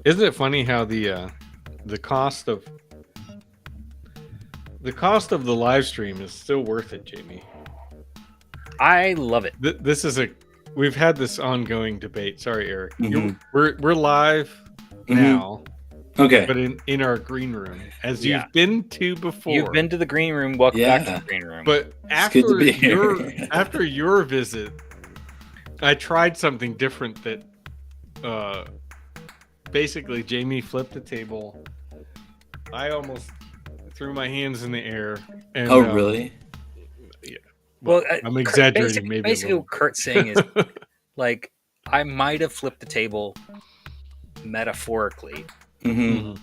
Isn't it funny how the cost of the live stream is still worth it, Jamie? I love it. This is we've had this ongoing debate. Sorry, Eric. Mhm. We're live now, Okay. but in our green room, as Yeah. you've been to before. You've been to the green room. Welcome back to the green room. But good to be after your visit, I tried something different that basically Jamie flipped the table. I almost threw my hands in the air. And, really? Yeah. Well, I'm exaggerating. Basically, what Kurt's saying is, like, I might have flipped the table metaphorically, Mm-hmm.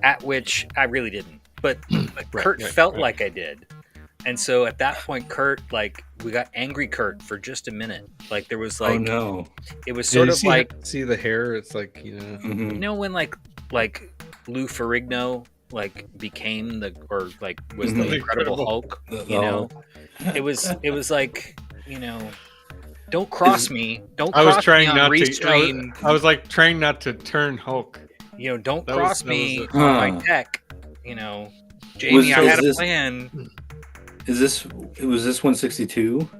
at which I really didn't. But Kurt felt like I did. And so at that point, Kurt, like, we got angry Kurt for just a minute. Like, there was like, oh no, it was sort of like, see the hair. It's like, you know, when like Lou Ferrigno became was the Incredible Hulk. You know, it was like, don't cross me. Don't. I was cross trying me on not Restream. to. I was like trying not to turn Hulk. Don't cross me on my deck. Jamie, Was I had a plan. Was this 162?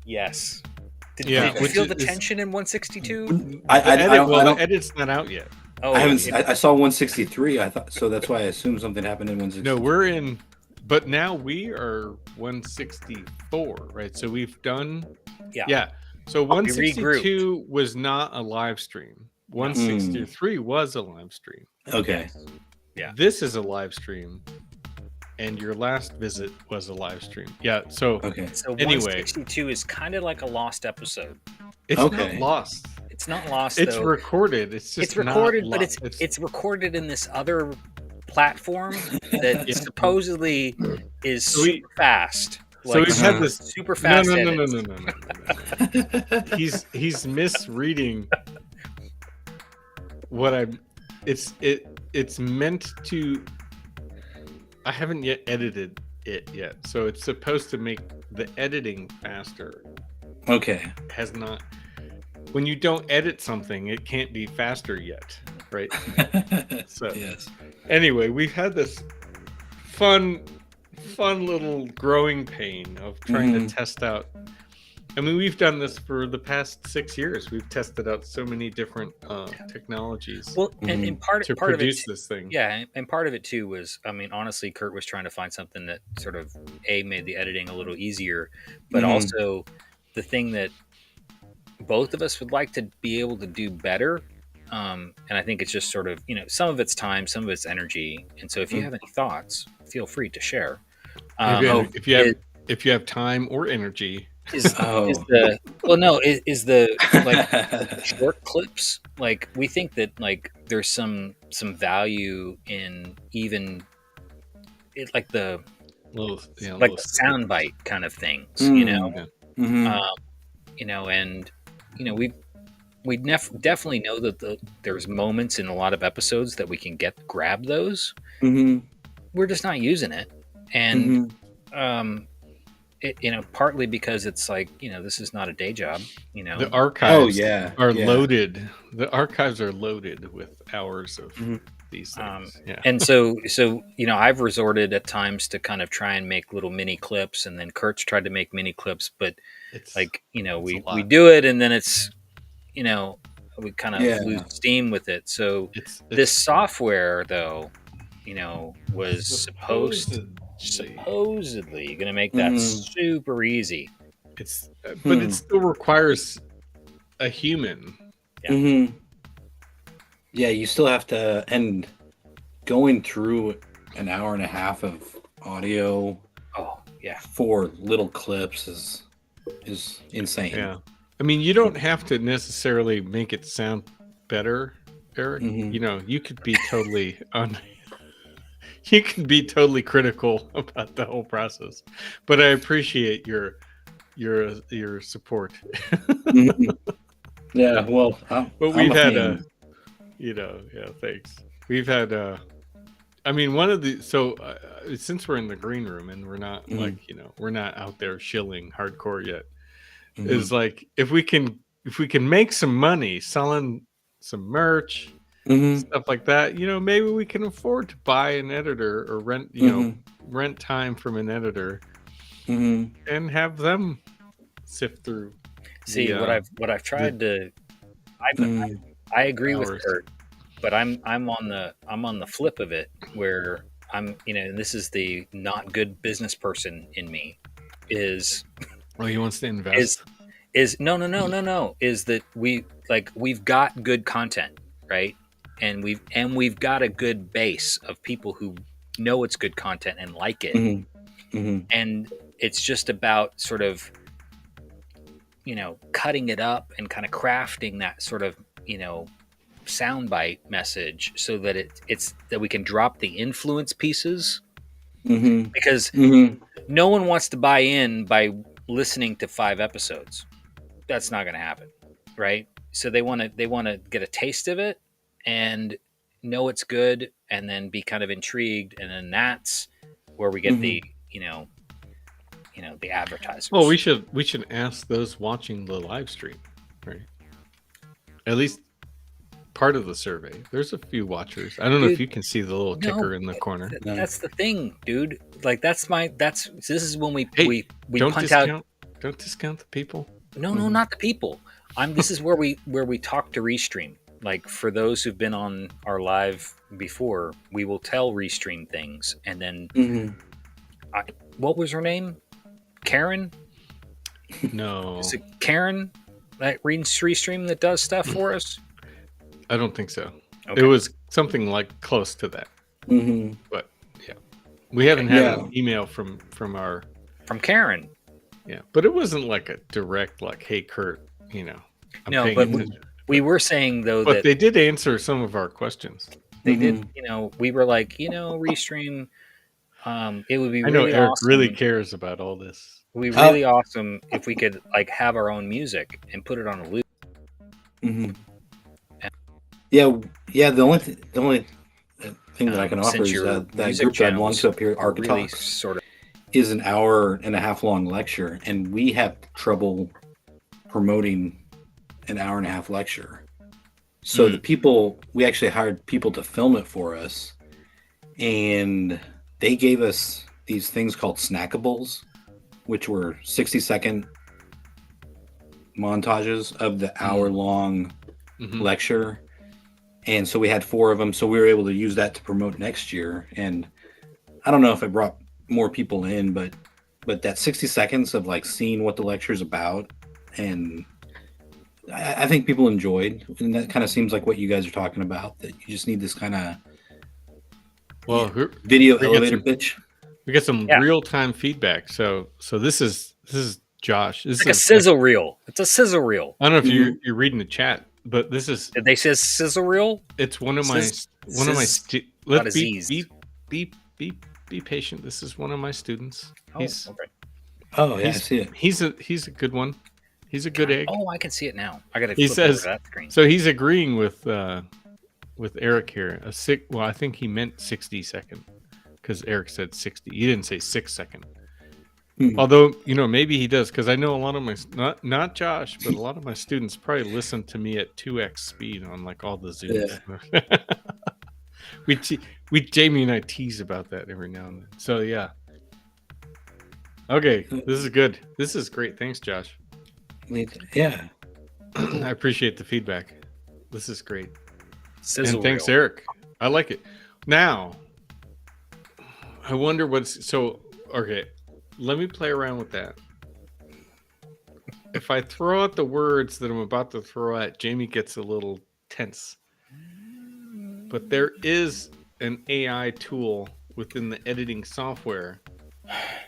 Yes. Did Yeah, you feel the tension in 162? The edit's not out yet. Oh, I haven't. I saw 163. I thought so. That's why I assumed something happened in 162. No, we're in, but now we are 164, right? So we've done. Yeah. So 162 was not a live stream. 163 was a live stream. Okay. Yeah. This is a live stream. And your last visit was a live stream. Yeah. So okay. So anyway, 162 is kind of like a lost episode. It's not lost. It's not lost. It's though. recorded. It's just recorded, not but it's recorded in this other platform that supposedly is super fast. So we've had this super fast. No. He's misreading what it's meant to. I haven't yet edited it yet, so it's supposed to make the editing faster. Okay. It has not. When you don't edit something, it can't be faster yet, right? So yes. Anyway, we've had this fun little growing pain of trying to test out. I mean, we've done this for the past 6 years. We've tested out so many different technologies. Well, and part to part produce of it, this thing. Yeah, and part of it too was, I mean, honestly, Kurt was trying to find something that sort of made the editing a little easier, but also the thing that both of us would like to be able to do better. And I think it's just sort of, some of it's time, some of it's energy. And so if you have any thoughts, feel free to share. If you have time or energy. Is the like short clips, like we think that like there's some value in even it, like the like the soundbite kind of things, we definitely know that there's moments in a lot of episodes that we can grab those. We're just not using it, and partly because it's like, this is not a day job, The archives are loaded. The archives are loaded with hours of these things. And so, I've resorted at times to kind of try and make little mini clips, and then Kurt's tried to make mini clips, but it's like, we do it, and then it's, we kind of lose steam with it. So this software though, was supposedly going to make that super easy. But it still requires a human. Yeah, you still have to, and going through an hour and a half of audio for little clips is insane. Yeah. I mean, you don't have to necessarily make it sound better, Eric. You could be totally you can be totally critical about the whole process, but I appreciate your support. Yeah, well, but we've had thanks. We've had I mean, one of the since we're in the green room and we're not we're not out there shilling hardcore yet, is like if we can make some money selling some merch, stuff like that. Maybe we can afford to buy an editor or rent, rent time from an editor and have them sift through. See, what I've tried to, I agree with Kurt, but I'm on the flip of it where I'm, and this is the not good business person in me, is he wants to invest. Is no, is that we've got good content, right? And we've got a good base of people who know it's good content and like it. And it's just about sort of, cutting it up and kind of crafting that sort of, soundbite message so that it's that we can drop the influence pieces, because no one wants to buy in by listening to 5 episodes. That's not going to happen, right? So they want to get a taste of it and know it's good, and then be kind of intrigued, and then that's where we get the the advertisers. Well, we should ask those watching the live stream, right? At least part of the survey. There's a few watchers. I don't know if you can see the little ticker in the corner. That's the thing, dude. Like this is when we don't punt discount, out. Don't discount the people. No, not the people. This is where we talk to Restream. Like, for those who've been on our live before, we will tell Restream things, and then what was her name? Karen? No. Is it Karen that reads Restream that does stuff for us? I don't think so. Okay. It was something like close to that. But yeah, we haven't had an email from Karen. Yeah, but it wasn't like a direct "Hey, Kurt," No, but we were saying though but that they did answer some of our questions. They did. We were like, Restream. It would be. I know really Eric awesome. really cares about all this. It would be really awesome if we could have our own music and put it on a loop. Yeah. The only thing that I can offer is that group that I belong to up here, Architalks, really is an 1.5 hour long lecture, and we have trouble promoting an 1.5 hour lecture. So we actually hired people to film it for us, and they gave us these things called snackables, which were 60-second montages of the hour-long lecture. And so we had 4 of them, so we were able to use that to promote next year. And I don't know if it brought more people in, but that 60 seconds of seeing what the lecture is about, and I think people enjoyed, and that kind of seems like what you guys are talking about, that you just need this kind of video elevator pitch. We get some real-time feedback. So this is Josh. This is like a sizzle reel. It's a sizzle reel. I don't know if you're reading the chat, but this is. Did they say sizzle reel? It's one of my. Let's be patient. This is one of my students. I see it. He's a good one. He's a good egg. Oh, I can see it now. I got to. He says that screen. So he's agreeing with Eric here. I think he meant 60 second, because Eric said 60. He didn't say 6 second. Although, maybe he does, because I know a lot of my not Josh, but a lot of my students probably listen to me at 2x speed on all the Zooms. Yeah. Jamie and I tease about that every now and then. So yeah. Okay, this is good. This is great. Thanks, Josh. Yeah. I appreciate the feedback. This is great. Sizzle and thanks, reel. Eric. I like it. Now, I wonder okay, let me play around with that. If I throw out the words that I'm about to throw at, Jamie gets a little tense. But there is an AI tool within the editing software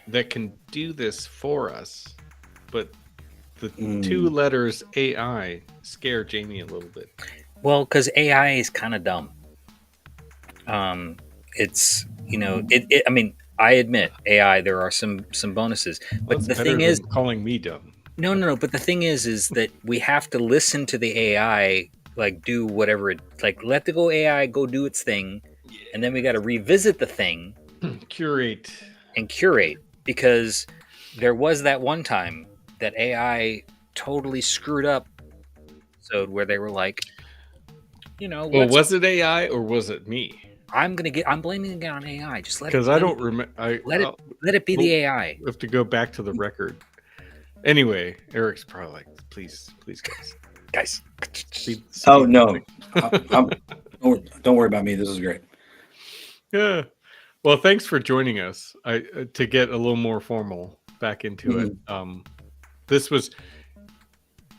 that can do this for us. But the 2 letters AI scare Jamie a little bit. Well, because AI is kind of dumb. It's I mean, I admit AI. There are some bonuses, but the thing is, calling me dumb. No. But the thing is that we have to listen to the AI do whatever it let the AI go do its thing, and then we got to revisit the thing, curate, because there was that one time that AI totally screwed up episode where they were like, Well, was it AI or was it me? I'm blaming it on AI. Just let it. Because I don't remember. Let it be the AI. We have to go back to the record. Anyway, Eric's probably like, please, guys. Oh no, don't worry about me. This is great. Yeah. Well, thanks for joining us. To get a little more formal back into it. This was,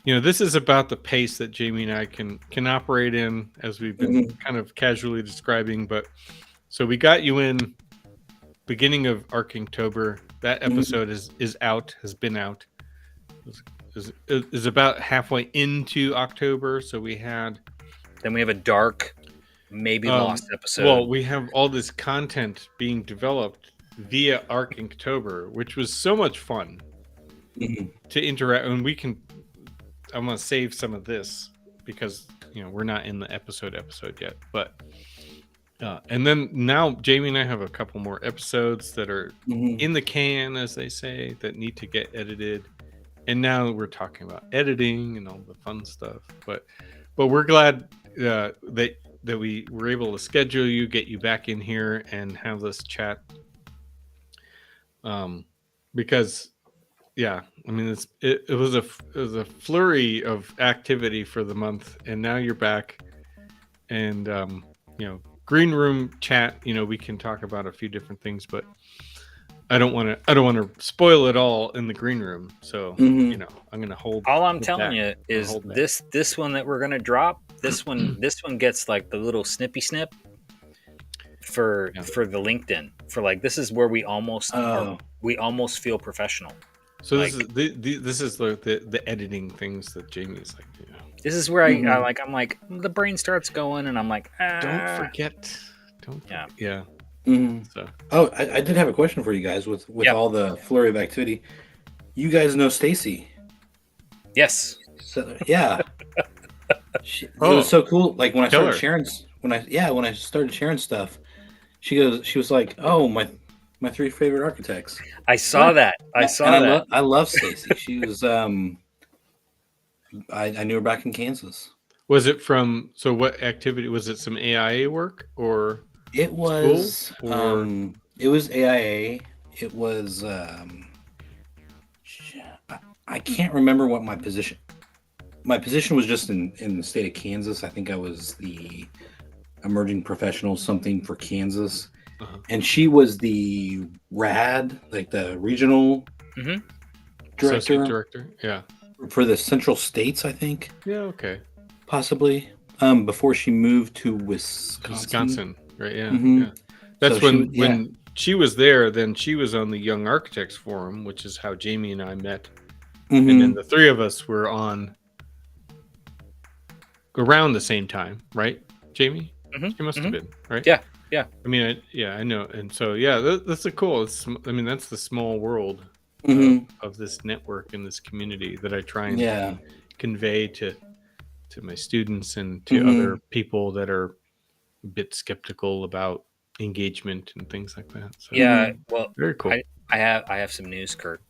this is about the pace that Jamie and I can operate in, as we've been kind of casually describing. But so we got you in beginning of Arkinktober. That episode is out, has been out. Is about halfway into October. So then we have a dark, maybe lost episode. Well, we have all this content being developed via Arkinktober, which was so much fun to interact. And I'm going to save some of this because, we're not in the episode yet. But, and then now Jamie and I have a couple more episodes that are in the can, as they say, that need to get edited. And now we're talking about editing and all the fun stuff. But we're glad that we were able to schedule you, get you back in here, and have this chat. Because, yeah, I mean, it was a flurry of activity for the month, and now you're back, and green room chat. We can talk about a few different things, but I don't want to spoil it all in the green room. So I'm going to hold. All I'm telling you is this one that we're going to drop. This one gets like the little snippy snip for the LinkedIn, for like, this is where we almost feel professional. So like, this is the editing things that Jamie's like. This is where I'm like the brain starts going, and I'm like, don't forget. Yeah. So. Oh, I did have a question for you guys with all the flurry of activity. You guys know Stacy? Yes. So, yeah. It was so cool. Like when I started sharing, when I started sharing stuff, she was like, "Oh, my 3 favorite architects." I saw that. I love Stacy. She was I knew her back in Kansas. Was it from? So what activity was it? Some AIA work or? It was it was AIA. It was I can't remember what my position was. Just in the state of Kansas. I think I was the emerging professional something for Kansas. And she was the RAD, like the regional director. Yeah. For the Central States, I think. Yeah, okay. Possibly. Before she moved to Wisconsin. Right, yeah. Yeah. That's so when she was there, then she was on the Young Architects Forum, which is how Jamie and I met. And then the 3 of us were on around the same time, right, Jamie? She must have been, right? Yeah. I mean, I know. And so, that's a cool. That's the small world of this network and this community that I try and convey to my students and to other people that are a bit skeptical about engagement and things like that. So, well, very cool. I have some news, Kurt,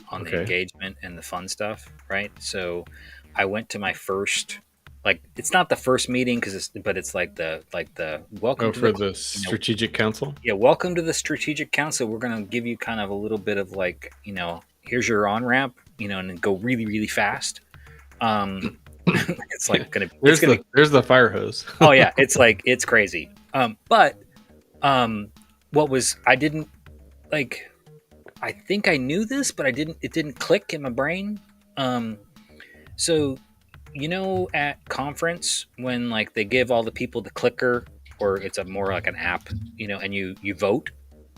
on the engagement and the fun stuff, right? So I went to my first, like, it's not the first meeting but it's like the welcome to the strategic council. Yeah, welcome to the strategic council. We're going to give you kind of a little bit of like, here's your on ramp, and then go really, really fast. It's like gonna. There's the fire hose. Oh yeah, it's crazy. But what was I didn't like. I think I knew this, but it didn't click in my brain. So at conference when like they give all the people the clicker, or it's more like an app, and you vote,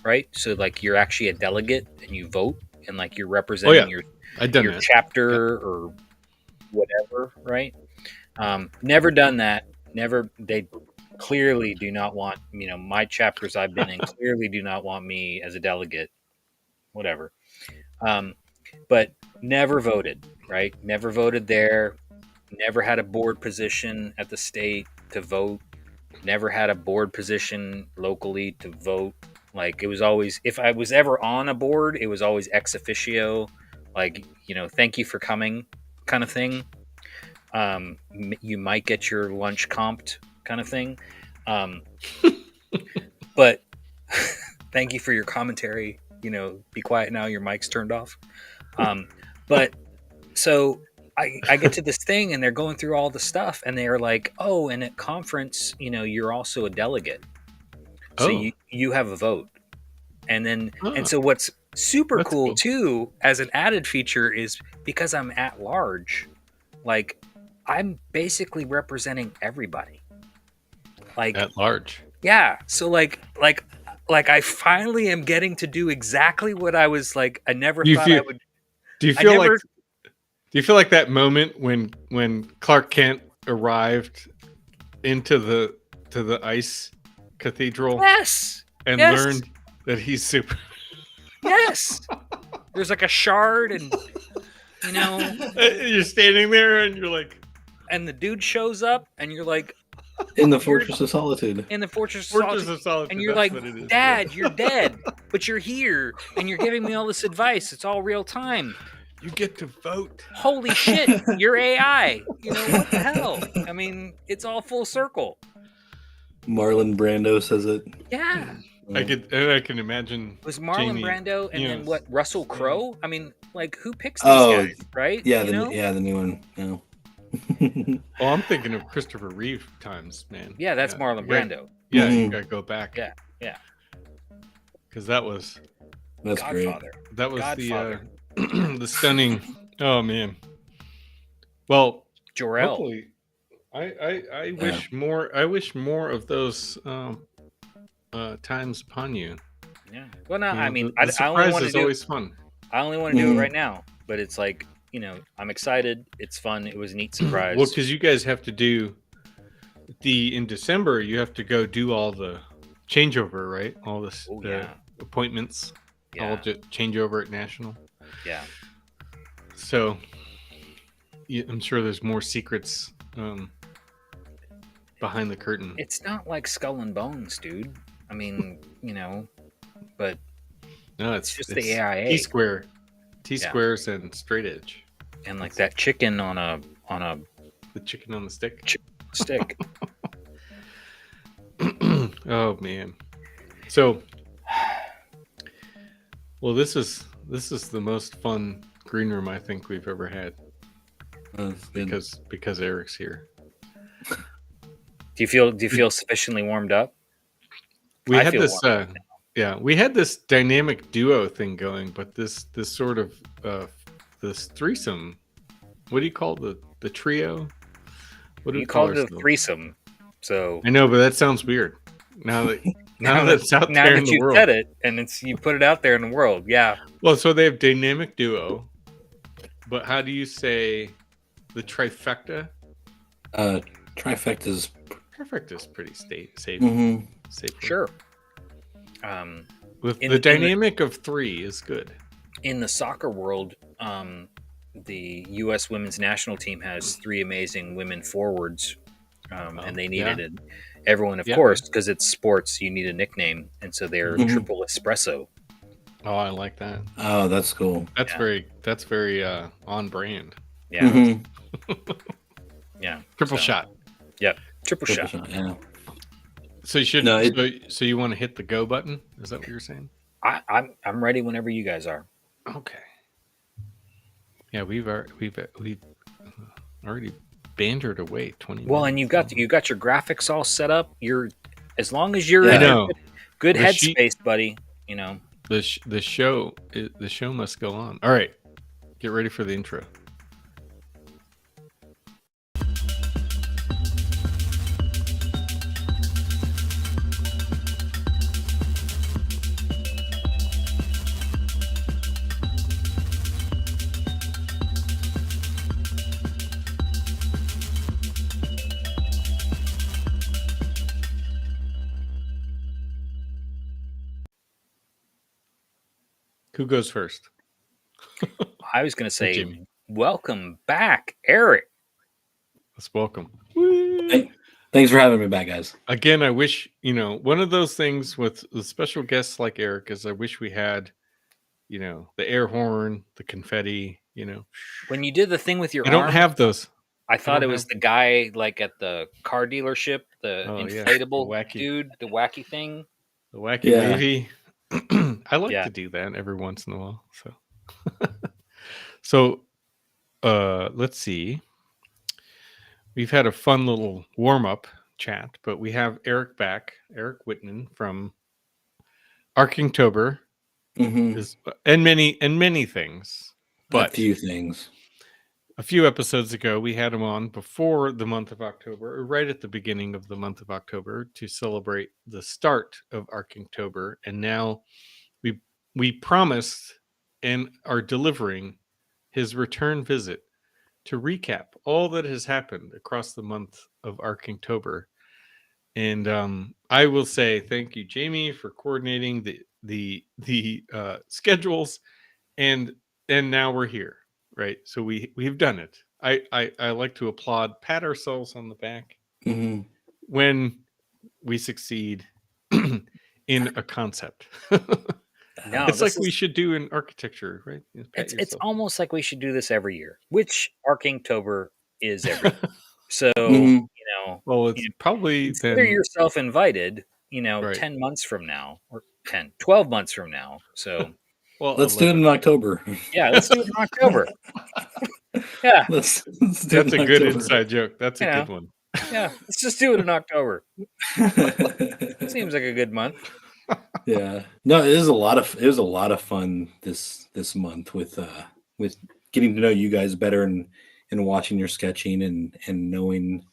right? So like you're actually a delegate and you vote, and like you're representing your chapter or whatever, right? Never done that. Never. They clearly do not want, my chapters I've been in clearly do not want me as a delegate, whatever. But never voted, right? Never voted there. Never had a board position at the state to vote. Never had a board position locally to vote. Like, it was always, if I was ever on a board, it was always ex officio, like, thank you for coming kind of thing. You might get your lunch comped, kind of thing. But thank you for your commentary. Be quiet now. Your mic's turned off. But so I get to this thing, and they're going through all the stuff, and they're like, "Oh, and at conference, you're also a delegate, so you have a vote." And so what's super cool too, as an added feature, is because I'm at large, like I'm basically representing everybody. Like at large. Yeah. So like I finally am getting to do exactly what I was like. I never thought I would. Do you feel like that moment when Clark Kent arrived into the ice cathedral? Yes. And learned that he's super. Yes. There's like a shard, and you're standing there, and you're like, and the dude shows up, and you're like, in the Fortress of Solitude. In the Fortress of Solitude. And you're like, Dad, you're dead, but you're here, and you're giving me all this advice. It's all real time. You get to vote. Holy shit, you're AI. What the hell? I mean, it's all full circle. Marlon Brando says it. Yeah. I can imagine. It was Marlon Brando, and then what? Russell Crowe? I mean, like, who picks these guys, right? Yeah, the new one. Yeah. Well, I'm thinking of Christopher Reeve times, man. Yeah, that's Marlon Brando. Yeah, you gotta go back. Yeah. Because that's Godfather. Great. That was the stunning. Oh man. Well, Jor-El. Hopefully, I wish more. I wish more of those times upon you. Yeah. Well, no, I mean, the surprise is always fun. I only want to do it right now, but it's like, I'm excited. It's fun. It was a neat surprise. Well, because you guys have to do in December, you have to go do all the changeover, right? All this appointments, all the changeover at National. Yeah. So, I'm sure there's more secrets behind the curtain. It's not like Skull and Bones, dude. I mean, but no, it's just the AIA. T-squares and straight edge. And like that chicken on a the chicken on the stick. Stick. Oh man. So well, this is the most fun green room I think we've ever had. Because Eric's here. Do you feel sufficiently warmed up? We had this dynamic duo thing going, but this sort of this threesome. What do you call the trio? What do you call it a threesome? So I know, but that sounds weird. Now that's out there in the world. Now that you said it, and you put it out there in the world, yeah. Well, so they have dynamic duo, but how do you say the trifecta? Trifecta's pretty safe. Mm-hmm. Safe. Sure. With the dynamic of three is good. In the soccer world, the U.S. women's national team has 3 amazing women forwards, and they needed it. Everyone, of course, because it's sports, you need a nickname, and so they're Triple Espresso. Oh, I like that. Oh, that's cool. That's very on brand. Yeah. Mm-hmm. Yeah. Triple shot. Yep. Triple shot. Yeah. So you should. So you want to hit the go button? Is that what you're saying? I'm ready whenever you guys are. Okay. Yeah, we've already bantered away 20 Well, and you got your graphics all set up. As long as you're in a good headspace, buddy. The show must go on. All right, get ready for the intro. Who goes first? I was going to say, welcome back, Eric. Let's welcome. Thanks for having me back, guys. Again, I wish, one of those things with special guests like Eric is I wish we had, the air horn, the confetti, When you did the thing with your arm. I don't have those. I thought it was the guy like at the car dealership, the inflatable dude, the wacky thing. The wacky movie. I like Yeah. to do that every once in a while. So let's see. We've had a fun little warm-up chat, but we have Eric back, Eric Whitman from Arkingtober, and many things. But a few things. A few episodes ago, we had him on before the month of October, or right at the beginning of the month of October, to celebrate the start of Arkingtober, and now we promised and are delivering his return visit to recap all that has happened across the month of Arkingtober. And I will say thank you, Jamie, for coordinating the schedules, and now we're here, right? So we've done it. I like to applaud, pat ourselves on the back when we succeed in a concept. No, it's like we should do in architecture, right? It's almost like we should do this every year, which Arkingtober is every year. So, you know, well, it's probably consider yourself invited, 10 months from now, or 12 months from now. So, well, let's 11. Do it in October. Yeah, let's do it in October. Yeah. Let's That's a good inside joke. That's a good one. Yeah, let's just do it in October. Seems like a good month. Yeah, no, it was a lot of fun this month with getting to know you guys better and watching your sketching and knowing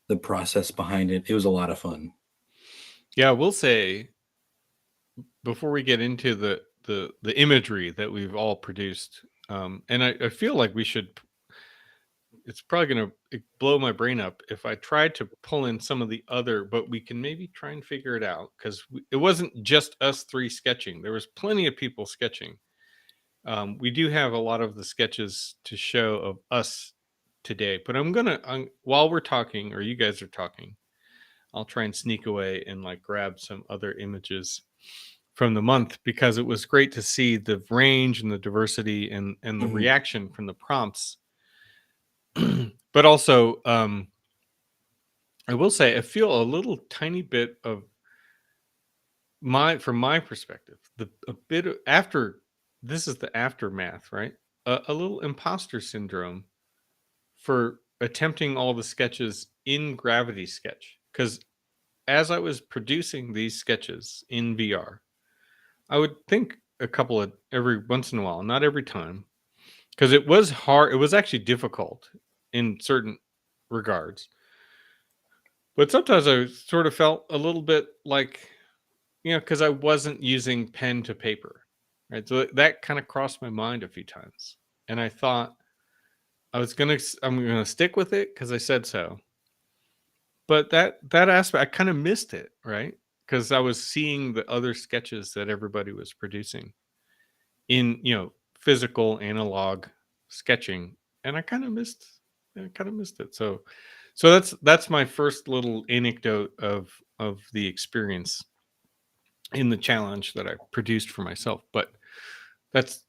the process behind it. It was a lot of fun. Yeah, we'll say before we get into the imagery that we've all produced, and I feel like we should. It's probably going to blow my brain up if I tried to pull in some of the other, but we can maybe try and figure it out, because it wasn't just us three sketching. There was plenty of people sketching. We do have a lot of the sketches to show of us today, but while we're talking, or you guys are talking, I'll try and sneak away and like grab some other images from the month, because it was great to see the range and the diversity and the reaction from the prompts. But also, I will say I feel a little tiny bit of from my perspective, a bit of this is the aftermath, right? A little imposter syndrome for attempting all the sketches in Gravity Sketch, because as I was producing these sketches in VR, I would think a couple of every once in a while, not every time, because it was hard. It was actually difficult in certain regards, but sometimes I sort of felt a little bit like, because I wasn't using pen to paper, right? So that kind of crossed my mind a few times, and I thought I'm gonna stick with it because I said so. But that aspect, I kind of missed it, right? Because I was seeing the other sketches that everybody was producing in physical analog sketching, and I kind of missed it. So that's my first little anecdote of the experience in the challenge that I produced for myself. But that's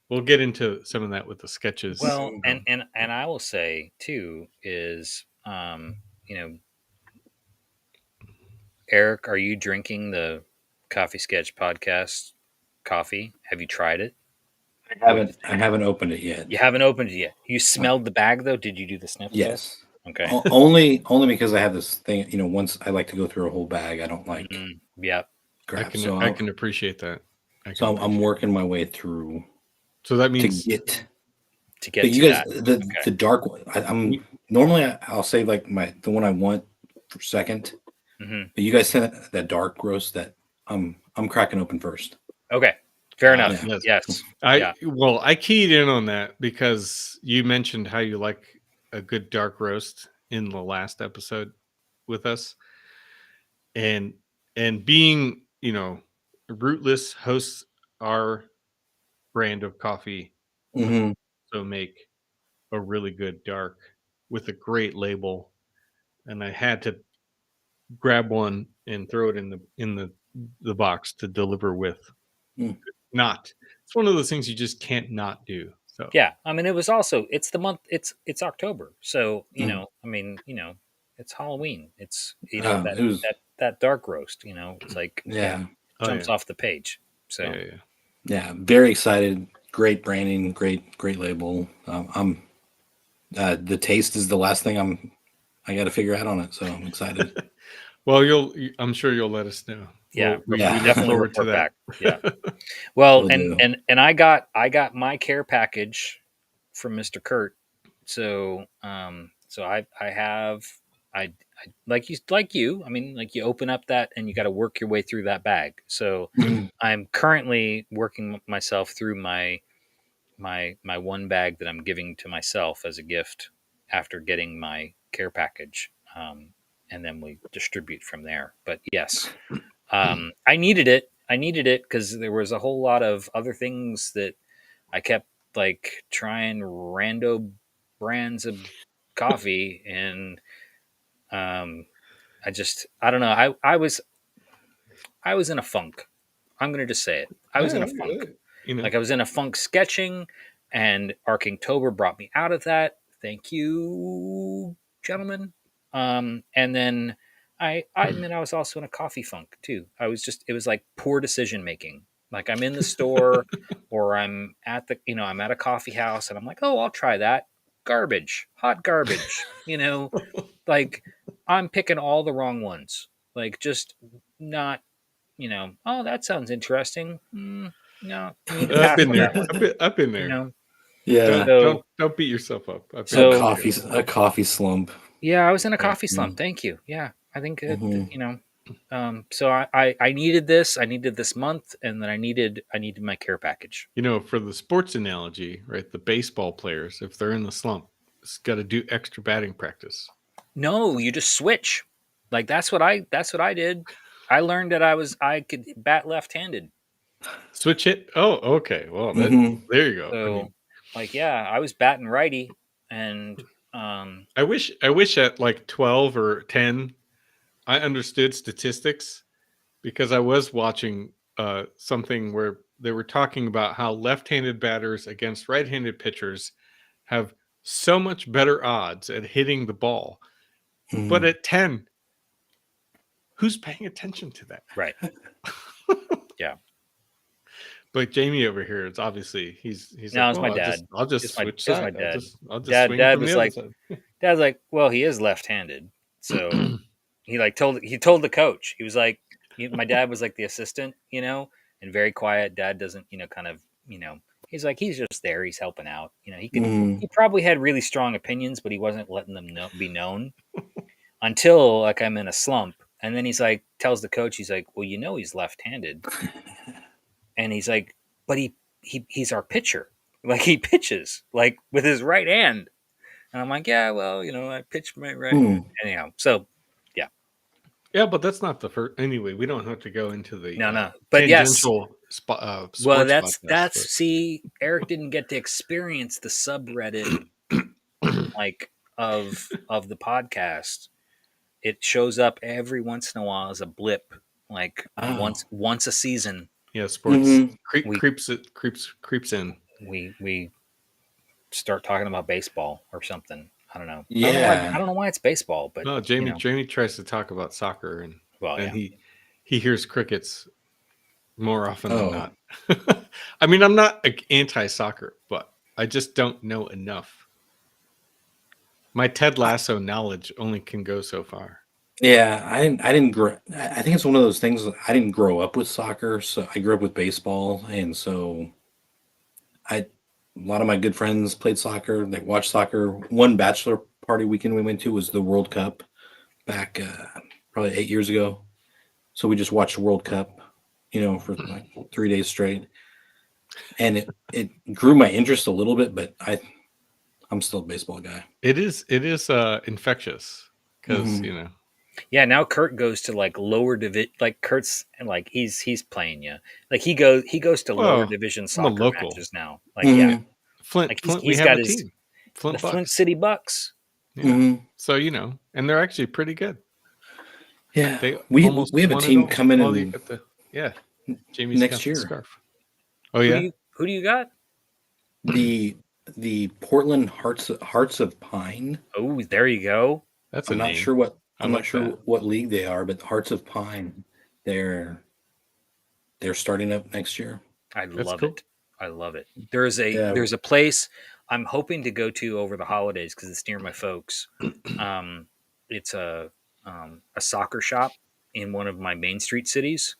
we'll get into some of that with the sketches. Well, and I will say too is Eric, are you drinking the Coffee Sketch podcast coffee? Have you tried it? I haven't opened it yet. You haven't opened it yet. You smelled the bag though? Did you do the sniff test? Yes. Okay. Only because I have this thing, once I like to go through a whole bag, I don't like I can appreciate that. I'm working my way through. So that means to get but you guys that. The dark one. I'll say like the one I want for second. But you guys said that dark roast that I'm cracking open first. Okay. Fair enough. Yes. I keyed in on that because you mentioned how you like a good dark roast in the last episode with us, and being Rootless hosts our brand of coffee, so make a really good dark with a great label, and I had to grab one and throw it in the box to deliver with. It's one of those things you just can't not do. So Yeah, I mean, it was also it's the month. It's October, so Mm. I mean, it's Halloween. It's It was that dark roast. It's like yeah, oh jumps yeah, off the page. So yeah. yeah. Very excited. Great branding. Great label. I'm the taste is the last thing I got to figure out on it. So I'm excited. Well, I'm sure you'll let us know. yeah, Yeah. We look definitely forward to report that. back. Yeah. Well, Will and do. and I got my care package from Mr. Kurt. So I have I like you. I mean, like you open up that and you got to work your way through that bag. So Mhm. I'm currently working myself through my one bag that I'm giving to myself as a gift after getting my care package. And then we distribute from there. But yes, I needed it. I needed it because there was a whole lot of other things that I kept like trying rando brands of coffee, and I don't know. I was in a funk. I'm gonna just say it. I was in a funk. You know, Like I was in a funk sketching, and Arkingtober brought me out of that. Thank you, gentlemen. And then and then I was also in a coffee funk too. It was like poor decision making. Like I'm in the store or I'm at a coffee house and I'm like, oh, I'll try that. Garbage, hot garbage. Like I'm picking all the wrong ones. Like just not, oh, that sounds interesting. No, you need to I've pass been on that there. one. I've been You there. know, Yeah. Don't beat yourself up. I've been So there too. A coffee slump. yeah, I was in a Yeah. coffee slump. Thank you. Yeah, I think Mhm. So I needed this. I needed this month, and then I needed my care package. For the sports analogy, right? The baseball players, if they're in the slump, it's got to do extra batting practice. No, you just switch. Like that's what I did. I learned that I could bat left-handed. Switch it. Oh, okay. Well, Mhm. there you go. I So mean, like yeah, I was batting righty, and um I wish at like 12 or 10, I understood statistics because I was watching something where they were talking about how left-handed batters against right-handed pitchers have so much better odds at hitting the ball. But Mhm. at 10, who's paying attention to that? right. Yeah. But Jamie over here, it's obviously he's No, like, it's my well, dad. I'll just switch It was my side. dad. I'll just Dad swing dad from was the other like side. Dad's like, well, he is left-handed. So he told the coach. He was like, my dad was like the assistant, and very quiet. Dad doesn't, kind of, he's like, he's just there. He's helping out. Mhm. He probably had really strong opinions, but he wasn't letting them be known until like I'm in a slump. And then he's like, tells the coach, he's like, well, he's left-handed. And he's like, but he's our pitcher. Like he pitches like with his right hand. And I'm like, yeah, well, I pitched my right. Mhm. Anyhow, so yeah, Yeah, but that's not the first. Anyway, we don't have to go into the no. But yes, tangential well, sports podcast. see, Eric didn't get to experience the subreddit like of the podcast. It shows up every once in a while as a blip, like Oh. once a season. Yeah, sports Mhm. We creeps in. we start talking about baseball or something. I don't know. I don't know why. I Yeah. don't know why it's baseball, but No, Jamie tries to talk about soccer, and well, then yeah. he hears crickets more often than Oh. not. I mean, I'm not like, anti-soccer, but I just don't know enough. My Ted Lasso knowledge only can go so far. Yeah, I didn't grow. I think it's one of those things. I didn't grow up with soccer, so I grew up with baseball, and so a lot of my good friends played soccer. They watched soccer. One bachelor party weekend we went to was the World Cup back probably 8 years ago. So we just watched the World Cup, for like 3 days straight, and it grew my interest a little bit. But I'm still a baseball guy. It is infectious because Mhm. Yeah, now Kurt goes to like lower division. Like Kurt's like he's playing you. Like he goes to lower well, division I'm a soccer local. matches now. Like yeah, Mhm. like Flint. We he's have got a his team, Flint the Flint Bucks. City Bucks. Yeah. Mhm. So and they're actually pretty good. Yeah, They we almost have a won it team all. coming Well, you in got the Jamie's next got the year. scarf. Oh yeah. Who do you got? The Portland Hearts of Pine. Oh, there you go. That's I'm a not name. sure what I I'm like not sure that. what league they are, but Hearts of Pine, they're starting up next year. I That's love cool. it. I love it. There's Yeah. a place I'm hoping to go to over the holidays because it's near my folks. It's a soccer shop in one of my Main Street cities,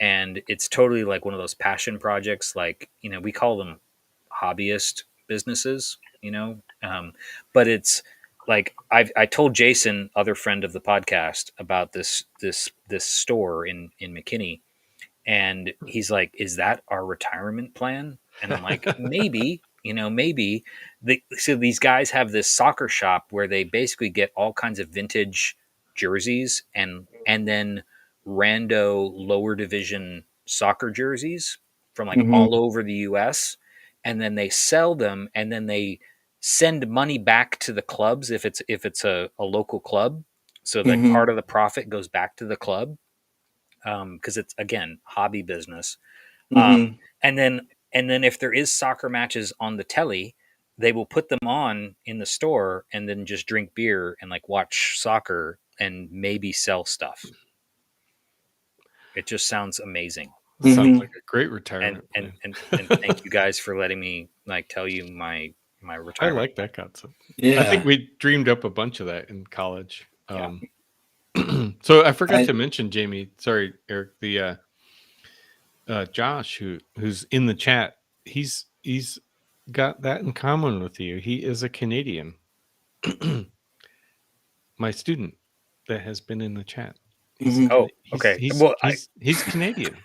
and it's totally like one of those passion projects. Like, you know, we call them hobbyist businesses. You know, but it's like I told Jason, other friend of the podcast, about this store in McKinney, and he's like, "Is that our retirement plan?" And I'm like, "Maybe, you know, maybe." So these guys have this soccer shop where they basically get all kinds of vintage jerseys and then rando lower division soccer jerseys from like Mm-hmm. all over the US, and then they sell them, and then they send money back to the clubs if it's a local club, so that Mm-hmm. part of the profit goes back to the club, because it's, again, hobby business. Mm-hmm. And then if there is soccer matches on the telly, they will put them on in the store and then just drink beer and like watch soccer and maybe sell stuff. It just sounds amazing. Sounds Mm-hmm. like a great And retirement and, plan. and thank you guys for letting me like tell you my I retirement. like that concept. Yeah. I think we dreamed up a bunch of that in college. Yeah. So I forgot to mention, Jamie. Sorry, Eric. The Josh, who's in the chat, he's got that in common with you. He is a Canadian. My student that has been in the chat. Mhm. Oh, okay. He's Canadian We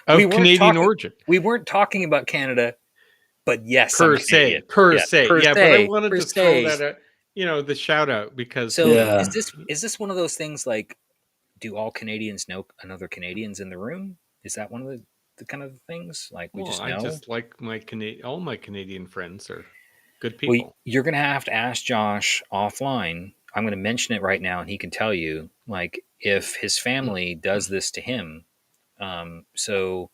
of weren't Canadian talking- origin. We weren't talking about Canada, but yes, Per I'm a Canadian. se. Per Yeah, but I wanted per to throw se. that out, the shout out, because So Yeah. is this one of those things like, do all Canadians know another Canadians in the room? Is that one of the kind of things like we just know? I just like all my Canadian friends are good Well, people. you're going to have to ask Josh offline. I'm going to mention it right now, and he can tell you like if his family does this to him. So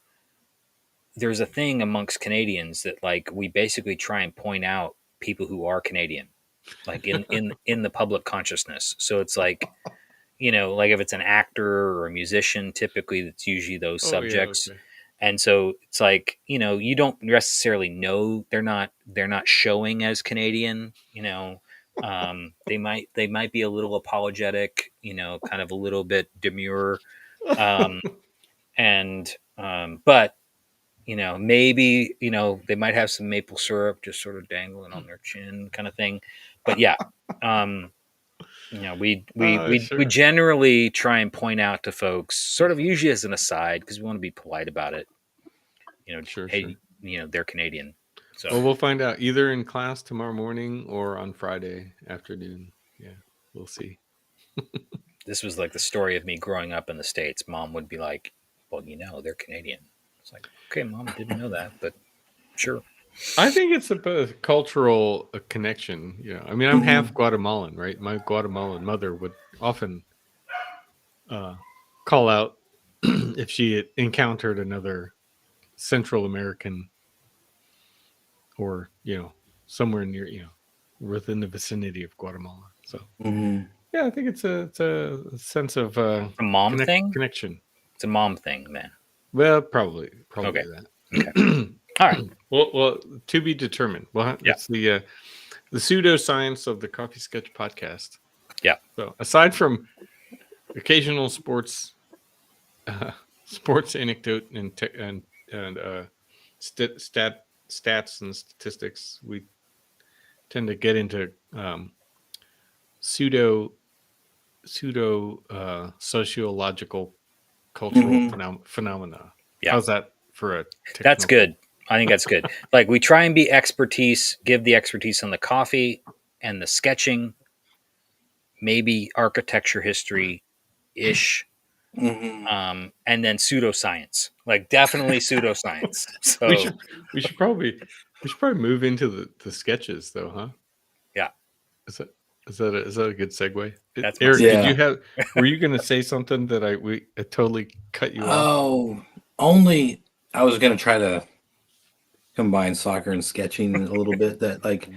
there's a thing amongst Canadians that like we basically try and point out people who are Canadian, like in the public consciousness. So it's like, you know, like if it's an actor or a musician, typically it's usually those subjects. Okay. And so it's like, you know, you don't necessarily know they're not showing as Canadian, you know. They might be a little apologetic, you know, kind of a little bit demure, but you know, maybe, you know, they might have some maple syrup just sort of dangling on their chin, kind of thing. But yeah, you know, we generally try and point out to folks, sort of usually as an aside, because we want to be polite about it. You know, hey, you know, they're Canadian. So well, we'll find out either in class tomorrow morning or on Friday afternoon. Yeah, we'll see. This was like the story of me growing up in the States. Mom would be like, "Well, you know, they're Canadian." It's like, okay, Mom, I didn't know that, but sure. I think it's a cultural connection. You know, I mean, I'm half Guatemalan, right? My Guatemalan mother would often call out if she had encountered another Central American, or, you know, somewhere near, you know, within the vicinity of Guatemala. So yeah, I think it's a sense of a mom thing connection. It's a mom thing, then. Well, probably okay. that. Okay. All right. Well, to be determined. Well, it's the pseudoscience of the Coffee Sketch podcast. Yeah. So aside from occasional sports anecdote and stats and statistics, we tend to get into pseudo sociological cultural phenomena. Yeah. How's that for a technical? That's good. I think that's good. Like, we try and be give the expertise on the coffee and the sketching, maybe architecture history ish, and then pseudoscience. Like, definitely pseudoscience. So we should probably move into the sketches, though, huh? Yeah. Is that a good segue? That's Eric. Yeah. Were you going to say something that I totally cut you off? Oh, only I was going to try to combine soccer and sketching a little bit. That like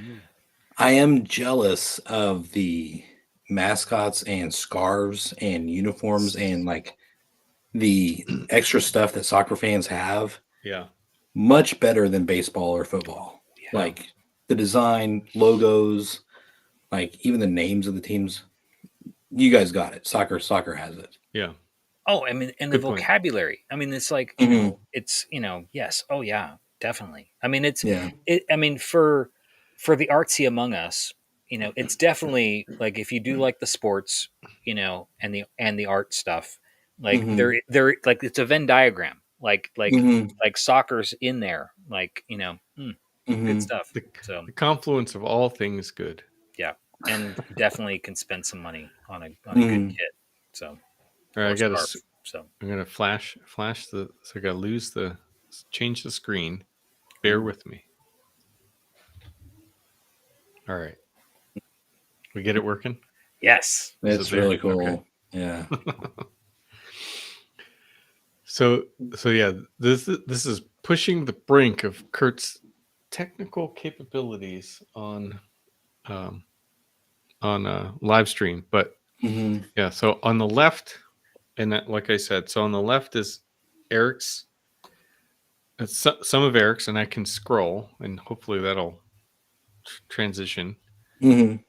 I am jealous of the mascots and scarves and uniforms and like the extra stuff that soccer fans have. Yeah. Much better than baseball or football. Yeah. Like the design, logos, like even the names of the teams. You guys got it. Soccer has it. Yeah. Oh, I mean, and the Good point. vocabulary. I mean, it's like, it's, yes. Oh yeah, definitely. I mean, I mean, for the artsy among us, it's definitely like, if you do like the sports, and the art stuff, like they're like, it's a Venn diagram, like soccer's in there, like, good stuff. So The confluence of all things good. yeah, and definitely can spend some money on a good kit. So All right, I'm gonna flash so I gotta change the screen. Bear with me. All right. We get it working? Yes. It's really cool. Okay. Yeah. So yeah, this is pushing the brink of Kurt's technical capabilities on live stream. But yeah, so on the left, and that, like I said, so on the left is Eric's. It's some of Eric's, and I can scroll, and hopefully that'll transition. And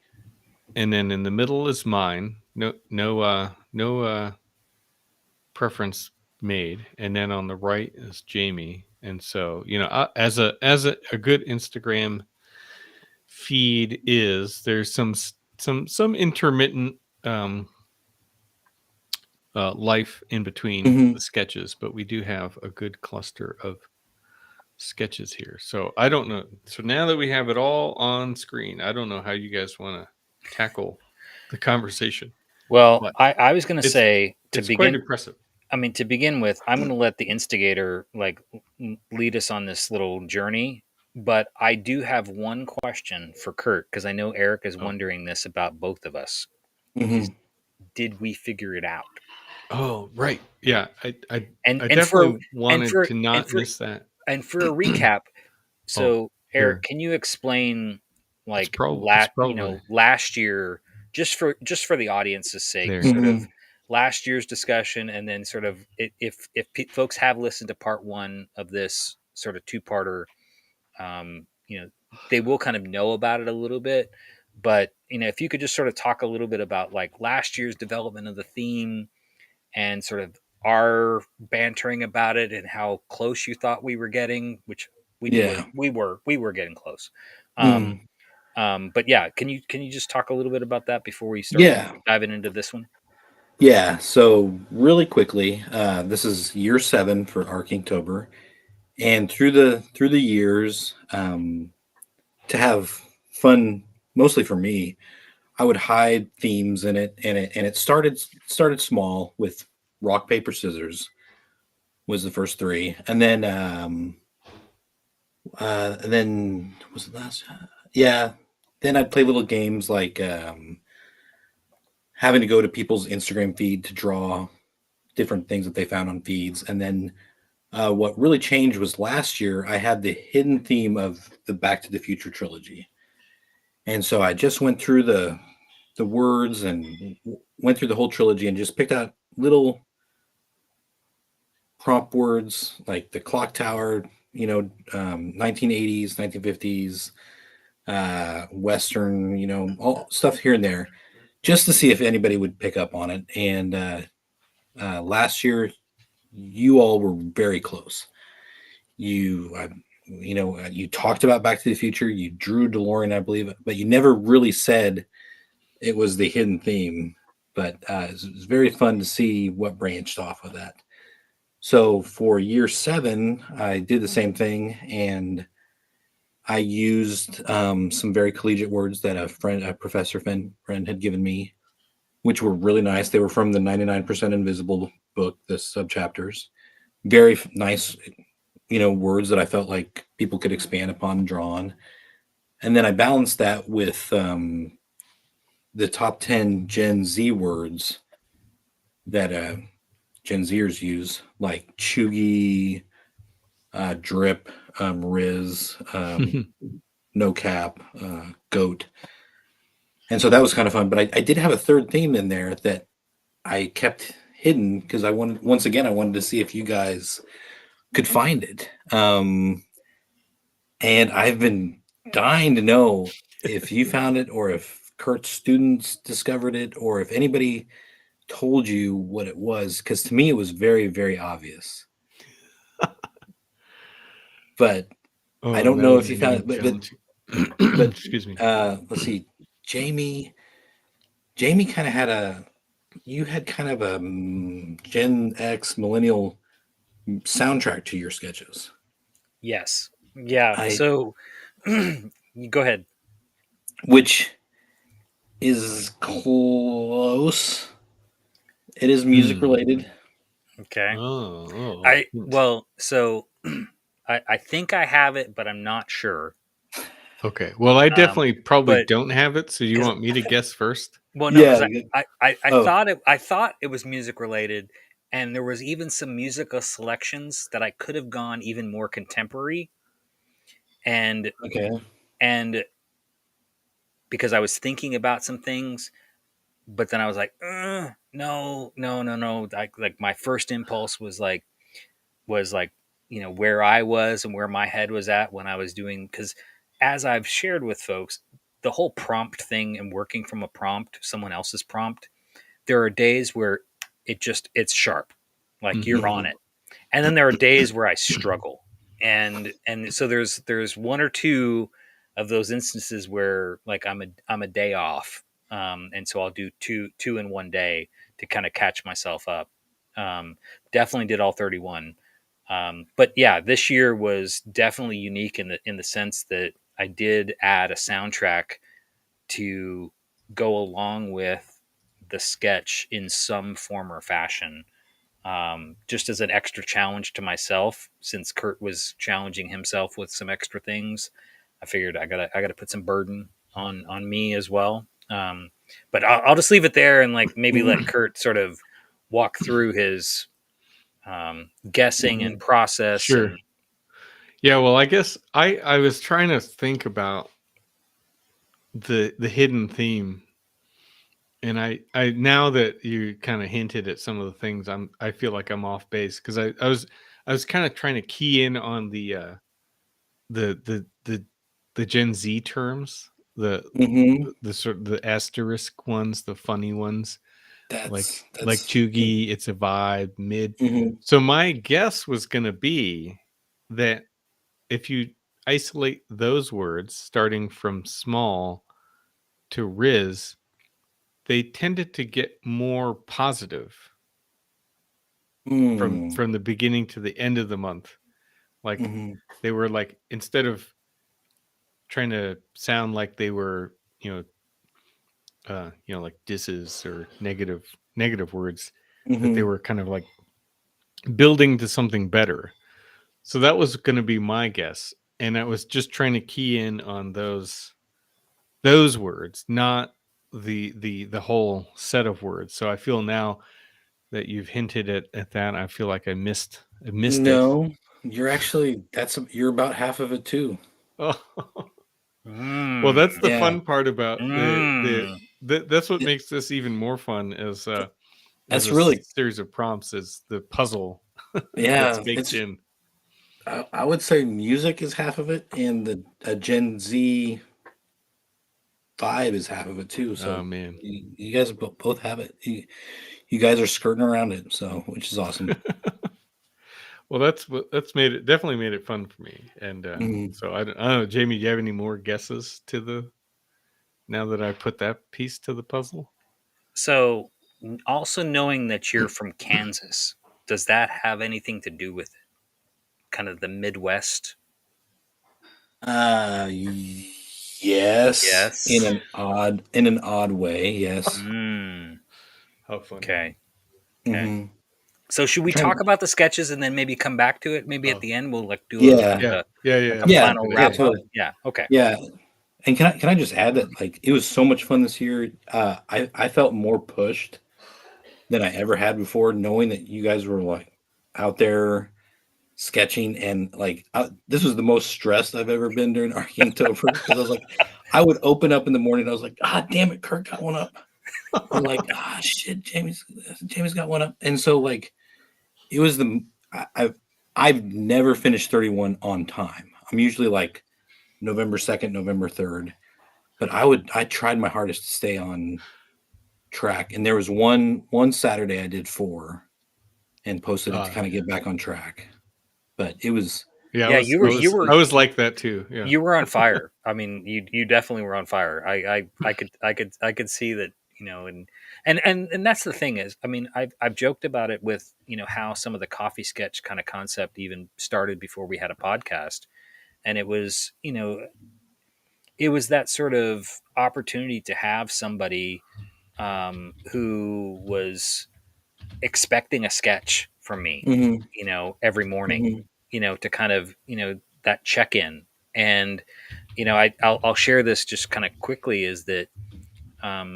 then in the middle is mine. No preference made. And then on the right is Jamie. And so, as a good Instagram feed is, there's some intermittent life in between the sketches, but we do have a good cluster of sketches here. So I don't know. So now that we have it all on screen, I don't know how you guys want to tackle the conversation. Well, I was going to say, to begin, quite impressive. I mean, to begin with, I'm going to let the instigator like lead us on this little journey. But I do have one question for Kurt, because I know Eric is wondering this about both of us. Did we figure it out? Oh, right. Yeah. I definitely wanted to not miss that. And for a recap, so Eric, can you explain like last year, just for the audience's sake, sort of last year's discussion, and then sort of if folks have listened to part one of this sort of two-parter, they will kind of know about it a little bit. But if you could just sort of talk a little bit about like last year's development of the theme, and sort of our bantering about it, and how close you thought we were getting, which we were getting close. But yeah, can you just talk a little bit about that before we start diving into this one? Yeah. So really quickly, this is year 7 for Arkinktober, and through the years, to have fun, mostly for me, I would hide themes in it, and it started small with rock, paper, scissors was the first 3, and then was it last? Then I'd play little games like having to go to people's Instagram feed to draw different things that they found on feeds, and then what really changed was last year I had the hidden theme of the Back to the Future trilogy, and so I just went through the words and went through the whole trilogy and just picked out little prompt words like the clock tower, 1980s, 1950s, Western, all stuff here and there, just to see if anybody would pick up on it. And last year, you all were very close. You talked about Back to the Future. You drew DeLorean, I believe, but you never really said it was the hidden theme. But it was very fun to see what branched off of that. So for year 7, I did the same thing, and I used some very collegiate words that a professor friend had given me, which were really nice. They were from the 99% Invisible book, the subchapters. Very nice, words that I felt like people could expand upon and draw on. And then I balanced that with the top 10 Gen Z words that Gen Zers use, like chuggy, drip, Riz, No Cap, Goat. And so that was kind of fun. But I did have a third theme in there that I kept hidden because I wanted to see if you guys could find it. And I've been dying to know if you found it or if Kurt's students discovered it or if anybody told you what it was, because to me it was very, very obvious. But I don't know if you found it. But excuse me. Let's see. Jamie kind of had you had kind of a Gen X millennial soundtrack to your sketches. Yes. Yeah. So go ahead. Which is close. It is music related. Okay. Oh. I think I have it, but I'm not sure. Okay. Well, I definitely probably don't have it. So you want me to guess first? Well, no, I thought it was music related, and there was even some musical selections that I could have gone even more contemporary. And because I was thinking about some things, but then I was like, no. Like my first impulse was like, where I was and where my head was at when I was doing, because as I've shared with folks, the whole prompt thing and working from a prompt, someone else's prompt, there are days where it's sharp, like you're on it. And then there are days where I struggle. And so there's one or two of those instances where like I'm a day off. And so I'll do two in one day to kind of catch myself up. Definitely did all 31. But yeah, this year was definitely unique in the sense that I did add a soundtrack to go along with the sketch in some form or fashion, just as an extra challenge to myself. Since Kurt was challenging himself with some extra things, I figured I gotta put some burden on me as well. But I'll just leave it there and like maybe let Kurt sort of walk through his guessing and process. Sure. Yeah, well, I guess I was trying to think about the hidden theme, and I now that you kind of hinted at some of the things, I feel like I'm off base because I was kind of trying to key in on the Gen Z terms, the sort of the asterisk ones, the funny ones. Like chuggy, it's a vibe, mid. So my guess was going to be that if you isolate those words starting from small to Riz, they tended to get more positive from the beginning to the end of the month. Like they were like, instead of trying to sound like they were, like disses or negative words, that they were kind of like building to something better. So that was going to be my guess, and I was just trying to key in on those words, not the whole set of words. So I feel now that you've hinted at that, I feel like I missed it. No, you're actually you're about half of it too. Oh. Well, that's the fun part about that's what makes this even more fun as that's really series of prompts is the puzzle. Yeah, that's baked in. I would say music is half of it, and the Gen Z vibe is half of it too. So, oh man, you guys both have it. You guys are skirting around it, so which is awesome. Well, that's definitely made it fun for me. And so I don't know, Jamie, do you have any more guesses now that I put that piece to the puzzle? So, also knowing that you're from Kansas, does that have anything to do with it? Kind of the Midwest? Yes. In an odd way, yes. How funny. Okay. So should we talk about the sketches and then maybe come back to it? Maybe at the end we'll like do a final wrap up. Yeah. Okay. Yeah. And can I just add that like it was so much fun this year. I felt more pushed than I ever had before, knowing that you guys were like out there sketching, and like this was the most stressed I've ever been during Archaeotober, because I was like, I would open up in the morning, I was like, ah, damn it, Kurt got one up. Or like, ah, shit, Jamie's got one up. And so like, it was I've never finished 31 on time. I'm usually like November 2nd, November 3rd, but I tried my hardest to stay on track. And there was one Saturday I did 4 and posted it to kind of get back on track. But it was, yeah, you were I was like that too. Yeah, you were on fire. I mean, you definitely were on fire. I could see that, you know, and that's the thing is, I mean, I've joked about it with, you know, how some of the coffee sketch kind of concept even started before we had a podcast, and it was, you know, it was that sort of opportunity to have somebody who was expecting a sketch from me, you know, every morning, you know, to kind of, you know, that check in. And, you know, I'll share this just kind of quickly is that,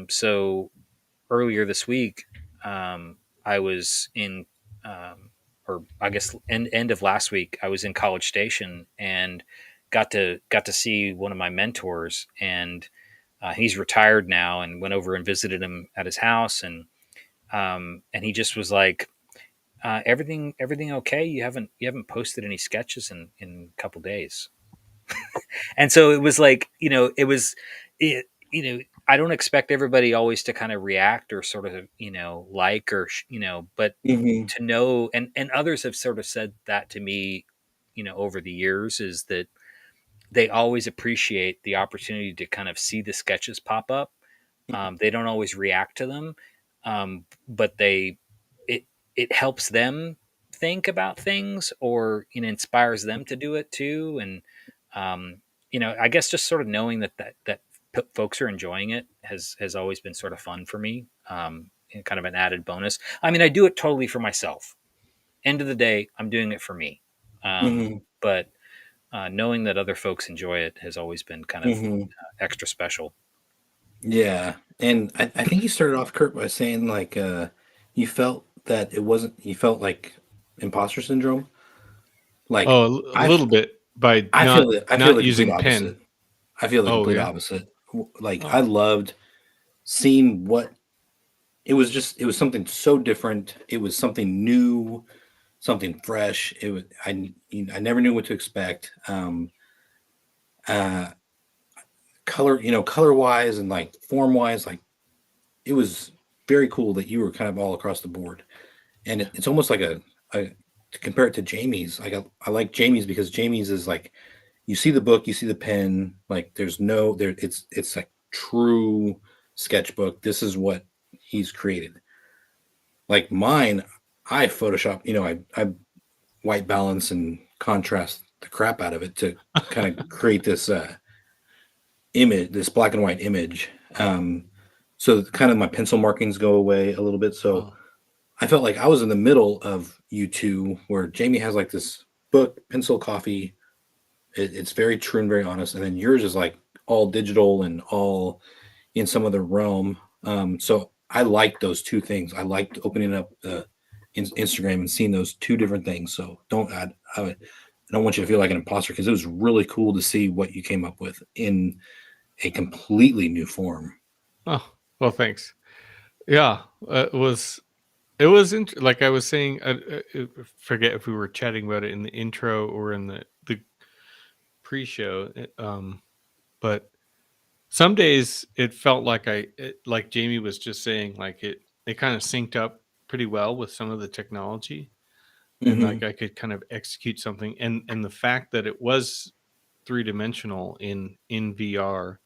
so earlier this week, I was in, or I guess end of last week, I was in College Station and got to see one of my mentors, and he's retired now, and went over and visited him at his house, and he just was like, everything okay? You haven't posted any sketches in a couple days. And so it was like, you know, you know, I don't expect everybody always to kind of react or sort of, you know, like, or, you know, but to know, and others have sort of said that to me, you know, over the years, is that they always appreciate the opportunity to kind of see the sketches pop up. They don't always react to them, but it helps them think about things, or, you know, inspires them to do it too. And you know, I guess just sort of knowing that folks are enjoying it has always been sort of fun for me, and kind of an added bonus. I mean, I do it totally for myself. End of the day, I'm doing it for me. But knowing that other folks enjoy it has always been kind of extra special. Yeah. And I think you started off, Kurt, by saying like you felt that you felt like imposter syndrome. Like a little bit by I feel the complete using opposite. pen. I feel the complete opposite. Like I loved seeing what it was. It was something so different. It was something new, something fresh. It was I never knew what to expect. Color wise and like form wise, like it was very cool that you were kind of all across the board. And it's almost like a to compare it to Jamie's. Like I like Jamie's because Jamie's is like, you see the book, you see the pen, like there's no there. It's like true sketchbook. This is what he's created. Like mine, I Photoshop. You know, I white balance and contrast the crap out of it to kind of create this image, this black and white image. So kind of my pencil markings go away a little bit. So I felt like I was in the middle of you two, where Jamie has like this book, pencil, coffee. It's very true and very honest. And then yours is like all digital and all in some other realm. So I liked those two things. I liked opening up Instagram and seeing those two different things. So I don't want you to feel like an imposter, because it was really cool to see what you came up with in a completely new form. Oh, well, thanks. Yeah, it was like I was saying, I forget if we were chatting about it in the intro or in the pre-show, but some days it felt like like Jamie was just saying, like it kind of synced up pretty well with some of the technology, and like I could kind of execute something, and the fact that it was 3-dimensional in VR,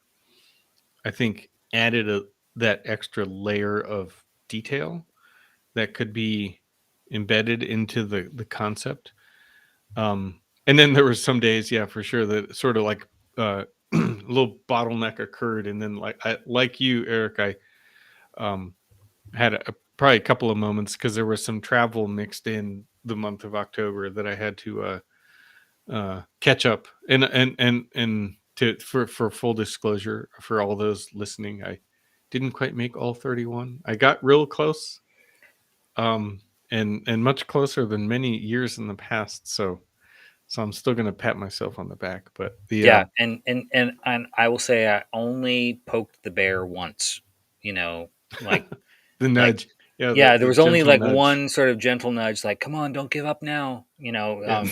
I think added that extra layer of detail that could be embedded into the concept. And then there were some days, yeah, for sure, that sort of like a little bottleneck occurred. And then like you, Eric, I had probably a couple of moments, because there was some travel mixed in the month of October that I had to catch up. And for full disclosure for all those listening, I didn't quite make all 31. I got real close. And much closer than many years in the past. So So I'm still gonna pat myself on the back. But Yeah, and I will say I only poked the bear once. Like the like nudge, yeah, yeah, there the was only gentle like nudge. one sort of gentle nudge, like "Come on, don't give up now." Yeah,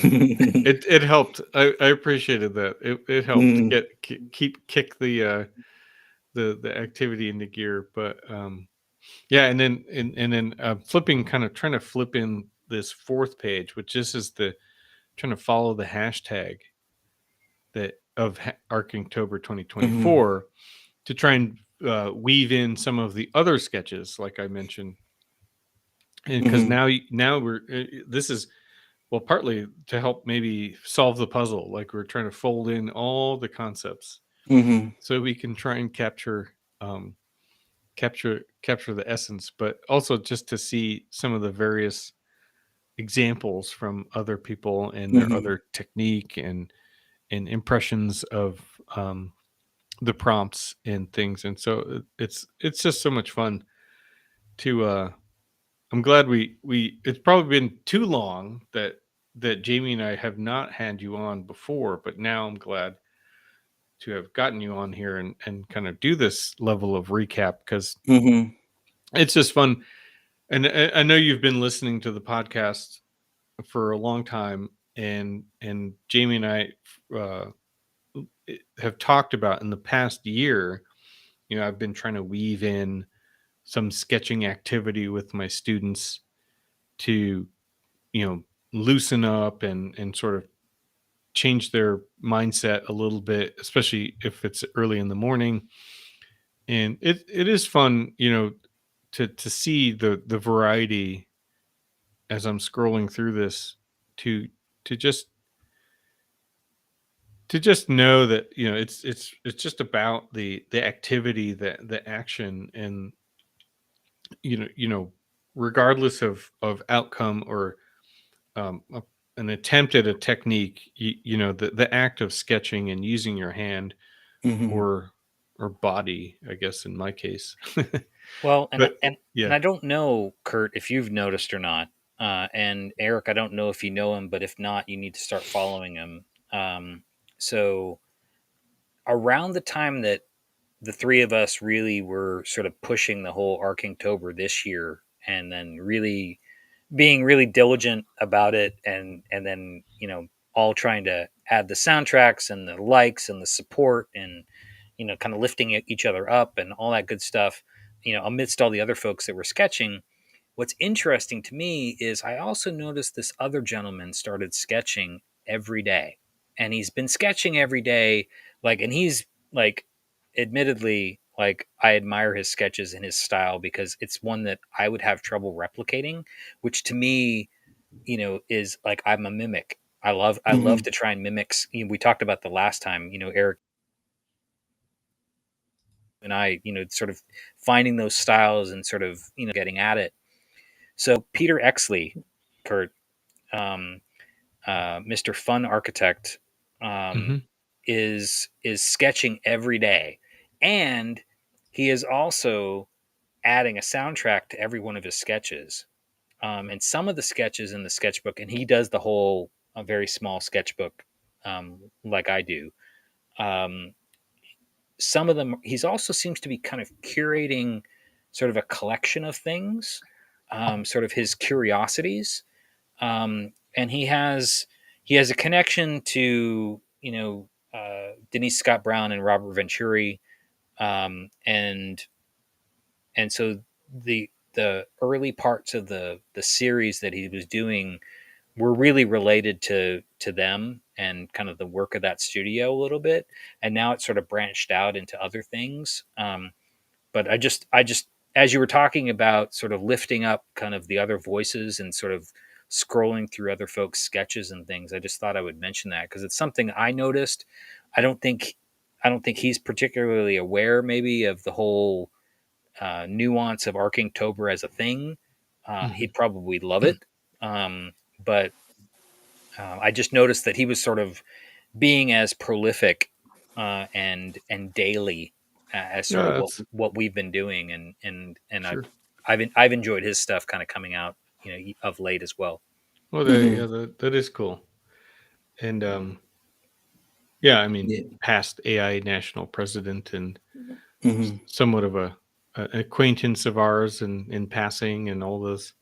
it helped. I appreciated that. It helped Mm, kick the activity into gear. But yeah, and then flipping, kind of trying to flip in this fourth page, which this is the trying to follow the hashtag that of Arkinktober mhm, 2024 to try and weave in some of the other sketches, like I mentioned, and because mhm, now we're this is, well, partly to help maybe solve the puzzle, like we're trying to fold in all the concepts mhm, so we can try and um, capture the essence, but also just to see some of the various examples from other people and their mhm, other technique and impressions of the prompts and things. And so it's just so much fun to I'm glad we it's probably been too long that Jamie and I have not had you on before, but now I'm glad to have gotten you on here and kind of do this level of recap, because mhm, it's just fun. And I know you've been listening to the podcast for a long time, and Jamie and I uh, have talked about in the past year. I've been trying to weave in some sketching activity with my students to loosen up and sort of change their mindset a little bit, especially if it's early in the morning. And it is fun, to see the variety as I'm scrolling through this, to to just to just know that it's just about the activity, the action, and regardless of outcome or a, an attempt at a technique, the act of sketching and using your hand mhm, or body, I guess, in my case. Well, and But and yeah. I don't know, Kurt, if you've noticed or not. And Eric, I don't know if you know him, but if not, you need to start following him. So around the time that the three of us really were sort of pushing the whole Arkinktober this year, and then really being really diligent about it, and then all trying to add the soundtracks and the likes and the support, and kind of lifting each other up and all that good stuff, amidst all the other folks that were sketching. What's interesting to me is I also noticed this other gentleman started sketching every day, and he's been sketching every day, and he's like, admittedly, like, I admire his sketches and his style because it's one that I would have trouble replicating, which to me, is like, I'm a mimic. I love mhm, to try and mimics. We talked about the last time, Eric and I, sort of finding those styles and sort of, getting at it. So Peter Exley, Kurt, um, Mr. Fun Architect, um, Hmm. is sketching every day, and he is also adding a soundtrack to every one of his sketches. And some of the sketches in the sketchbook, and he does the whole a very small sketchbook, like I do. Um, some of them, he's also seems to be kind of curating sort of a collection of things, sort of his curiosities, and he has a connection to Denise Scott Brown and Robert Venturi, and so the early parts of the series that he was doing were really related to them and kind of the work of that studio a little bit, and now it's sort of branched out into other things. But I just as you were talking about sort of lifting up kind of the other voices and sort of scrolling through other folks' sketches and things, I just thought I would mention that because it's something I noticed. I don't think I don't think he's particularly aware maybe of the whole nuance of Arkinktober as a thing. Hmm. He'd probably love it, but I just noticed that he was sort of being as prolific and daily as sort Yeah, of what that's what we've been doing, and sure. I've enjoyed his stuff kind of coming out of late as well. Well, mhm, yeah, that is cool. And yeah, I mean, Yeah. past AI national president and Mhm. somewhat of an acquaintance of ours in passing and all those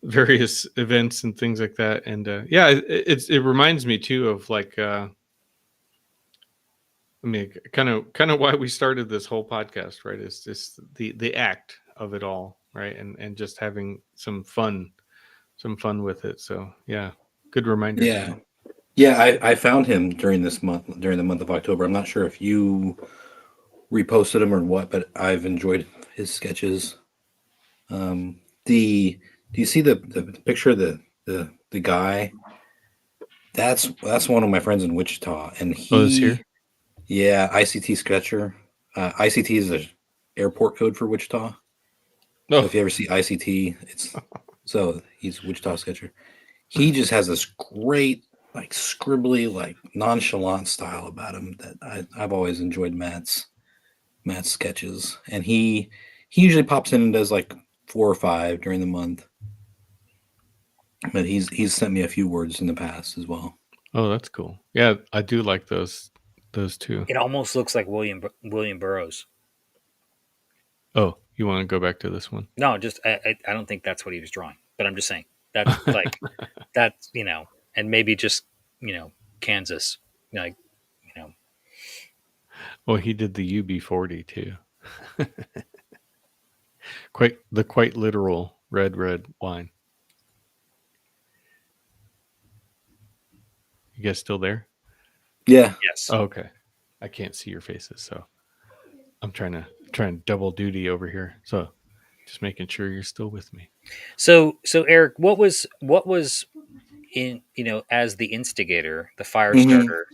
various events and things like that. And yeah, it reminds me too of like I mean, kind of why we started this whole podcast, right? Is just the act of it all, right? And just having some fun with it. So yeah, good reminder, Yeah. Tim. Yeah, I found him during the month of October. I'm not sure if you reposted him or what, but I've enjoyed his sketches. The do you see the picture of the guy? That's one of my friends in Wichita, and Oh, this here. yeah, ICT Sketcher. ICT is the airport code for Wichita. So Oh, if you ever see ICT, he's Wichita Sketcher. He just has this great, like scribbly, like nonchalant style about him that I've always enjoyed Matt's sketches, and he usually pops in and does like 4 or 5 during the month. But he's sent me a few words in the past as well. oh, that's cool. Yeah, I do like those two. It almost looks like William Burroughs. Oh, you want to go back to this one? No, just I don't think that's what he was drawing, but I'm just saying that's like that's and maybe just Kansas, like you know. Well, he did the UB40 too. Quite literal red wine. You guys still there? Yeah, Yes. Oh, okay. I can't see your faces, so I'm trying double duty over here. So just making sure you're still with me. So Eric, what was in as the instigator, the fire hmm starter?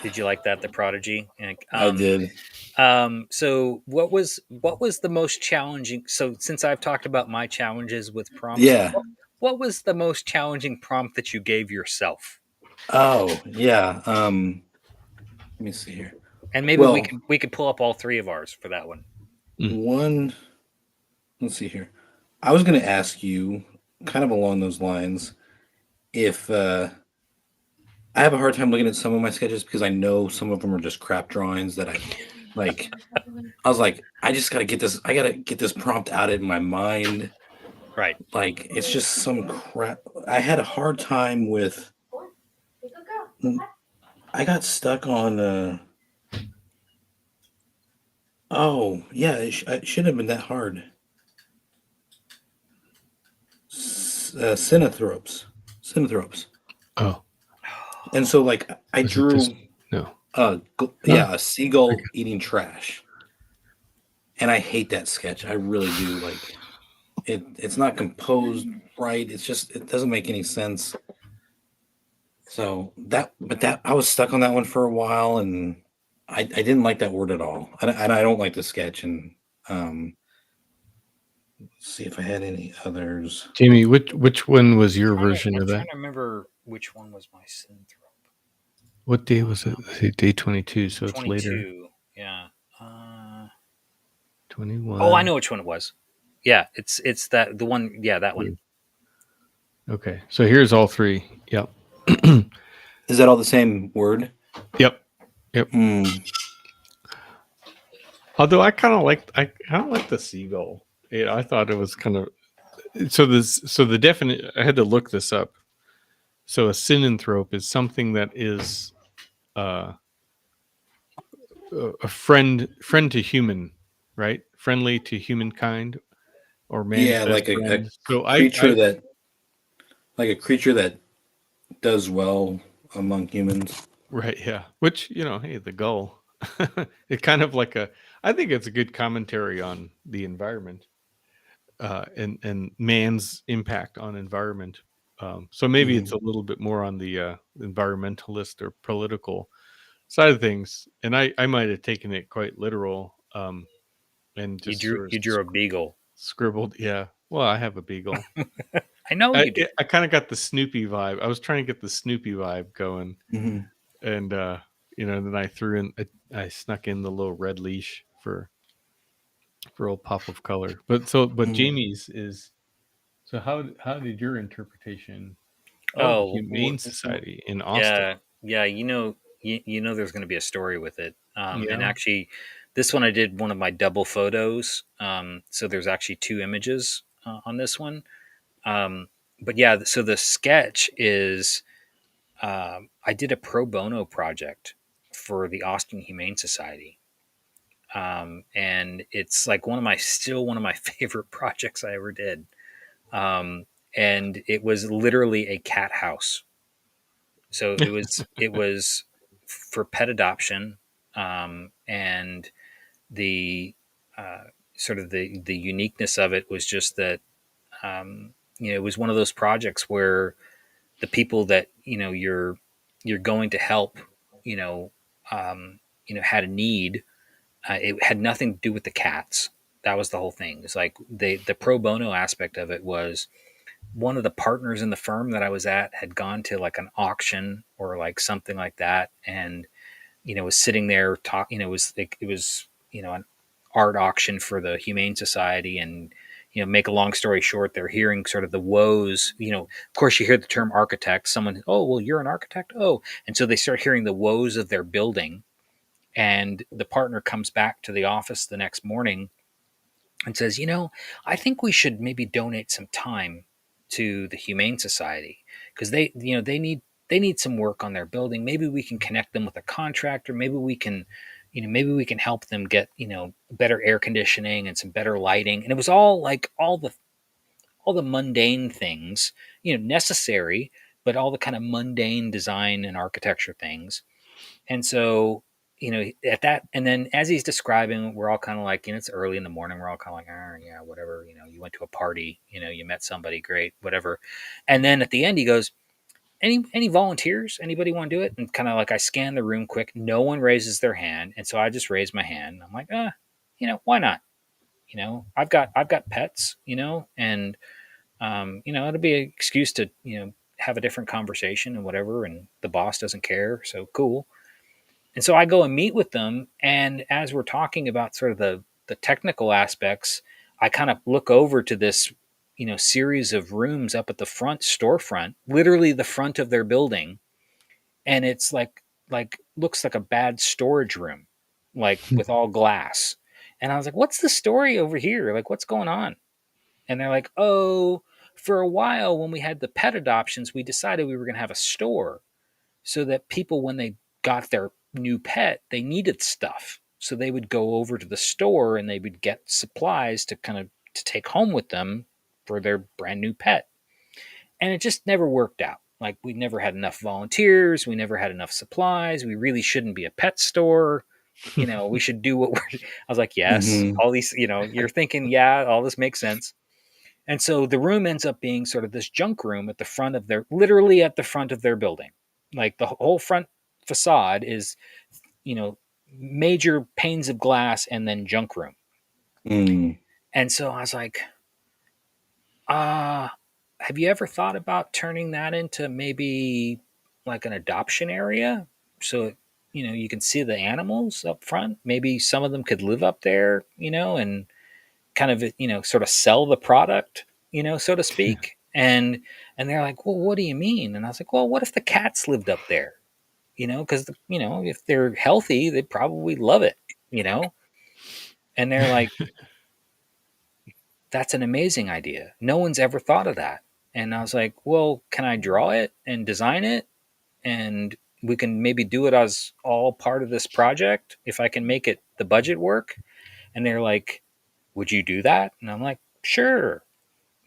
Did you like that, the prodigy? And, I did. so what was the most challenging? So since I've talked about my challenges with prompts, Yeah. what was the most challenging prompt that you gave yourself? Oh, yeah. Let me see here. And maybe we Well, could pull up all three of ours for that one. one. Let's see here. I was going to ask you, kind of along those lines, if I have a hard time looking at some of my sketches because I know some of them are just crap drawings that I like. I was like, I just gotta get this. I gotta get this prompt out in my mind. Right. Like, it's just some crap. I had a hard time with. I got stuck on. Oh yeah, it shouldn't have been that hard. Synanthropes, synanthropes, Oh, and so like I was it this? drew. No. Yeah, a seagull eating trash, and I hate that sketch. I really do. Like it's not composed right. It doesn't make any sense. So but I was stuck on that one for a while, and I didn't like that word at all, and I don't like the sketch. And let's see if I had any others. Jamie, which one was your version I'm of trying that? to remember which one was my synthrope. What day was it? Let's see, day 22, so it's later. 22. Yeah. 21. Oh, I know which one it was. Yeah, it's the one. Yeah, that one. Okay, so here's all three. Yep. Is that all the same word? Yep. Hmm. Although I kind of like the seagull. Yeah, I thought it was kind of so the definite. I had to look this up. So a synanthrope is something that is uh, a friend to human, right? Friendly to humankind or man's Yeah, best like a friend. So creature that, like a creature that does well among humans. right, yeah. Which hey, the gull. It kind of like I think it's a good commentary on the environment and man's impact on environment. So maybe it's Mhm. a little bit more on the environmentalist or political side of things, and I might have taken it quite literal and You just drew sort of you drew a beagle. scribbled. Yeah, well, I have a beagle. I know you do. I kind of got the Snoopy vibe. I was trying to get the Snoopy vibe going, Mhm. and then I threw in, I snuck in the little red leash for old pop of color. But Mhm. Jamie's is so. How did your interpretation? Oh, Oh, Humane Society in Austin. yeah, yeah. You know, there's going to be a story with it. And Yeah. actually, this one I did one of my double photos. So there's actually two images on this one. Um, but yeah, so the sketch is I did a pro bono project for the Austin Humane Society. And it's like still one of my favorite projects I ever did. Um, and it was literally a cat house. So it was for pet adoption, and the uh, sort of the uniqueness of it was just that it was one of those projects where the people that you're going to help, you know, had a need. It had nothing to do with the cats. That was the whole thing. It's like the pro bono aspect of it was one of the partners in the firm that I was at had gone to like an auction or like something like that, and was sitting there talking. It was an art auction for the Humane Society, and make a long story short, they're hearing sort of the woes. Of course, you hear the term architect. Someone, oh well, you're an architect, oh, and so they start hearing the woes of their building, and the partner comes back to the office the next morning and says, I think we should maybe donate some time to the Humane Society because they need some work on their building. Maybe we can connect them with a contractor. Maybe we can help them get better air conditioning and some better lighting. And it was all like all the mundane things, necessary, but all the kind of mundane design and architecture things. And so, at that, and then as he's describing, we're all kind of like, it's early in the morning. We're all kind of like, oh, yeah, whatever. You went to a party, you met somebody, great, whatever. And then at the end, he goes, any volunteers? Anybody want to do it? And kind of like I scan the room quick. No one raises their hand, and so I just raise my hand. I'm like, why not? I've got pets, and it'll be an excuse to have a different conversation and whatever. And the boss doesn't care, so cool. And so I go and meet with them, and as we're talking about sort of the technical aspects, I kind of look over to this, series of rooms up at the front storefront, literally the front of their building, and it's like looks like a bad storage room, like with all glass. And I was like, "What's the story over here? Like, what's going on?" And they're like, "Oh, for a while when we had the pet adoptions, we decided we were going to have a store so that people, when they got their new pet, they needed stuff. So they would go over to the store and they would get supplies to kind of to take home with them for their brand new pet. And it just never worked out. Like we never had enough volunteers, we never had enough supplies. We really shouldn't be a pet store. We should do what we're I was like, yes, Mm-hmm. all these, you're thinking, yeah, all this makes sense. And so the room ends up being sort of this junk room at the front of literally at the front of their building. Like the whole front facade is, you know, major panes of glass and then junk room. Mm. And so I was like, have you ever thought about turning that into maybe like an adoption area? So, you can see the animals up front. Maybe some of them could live up there, and kind of sort of sell the product, so to speak. And they're like, well, what do you mean? And I was like, well, what if the cats lived up there? Because if they're healthy, they'd probably love it. And they're like, that's an amazing idea, no one's ever thought of that. And I was like, well, can I draw it and design it, and we can maybe do it as all part of this project if I can make it the budget work. And they're like, would you do that? And I'm like, sure.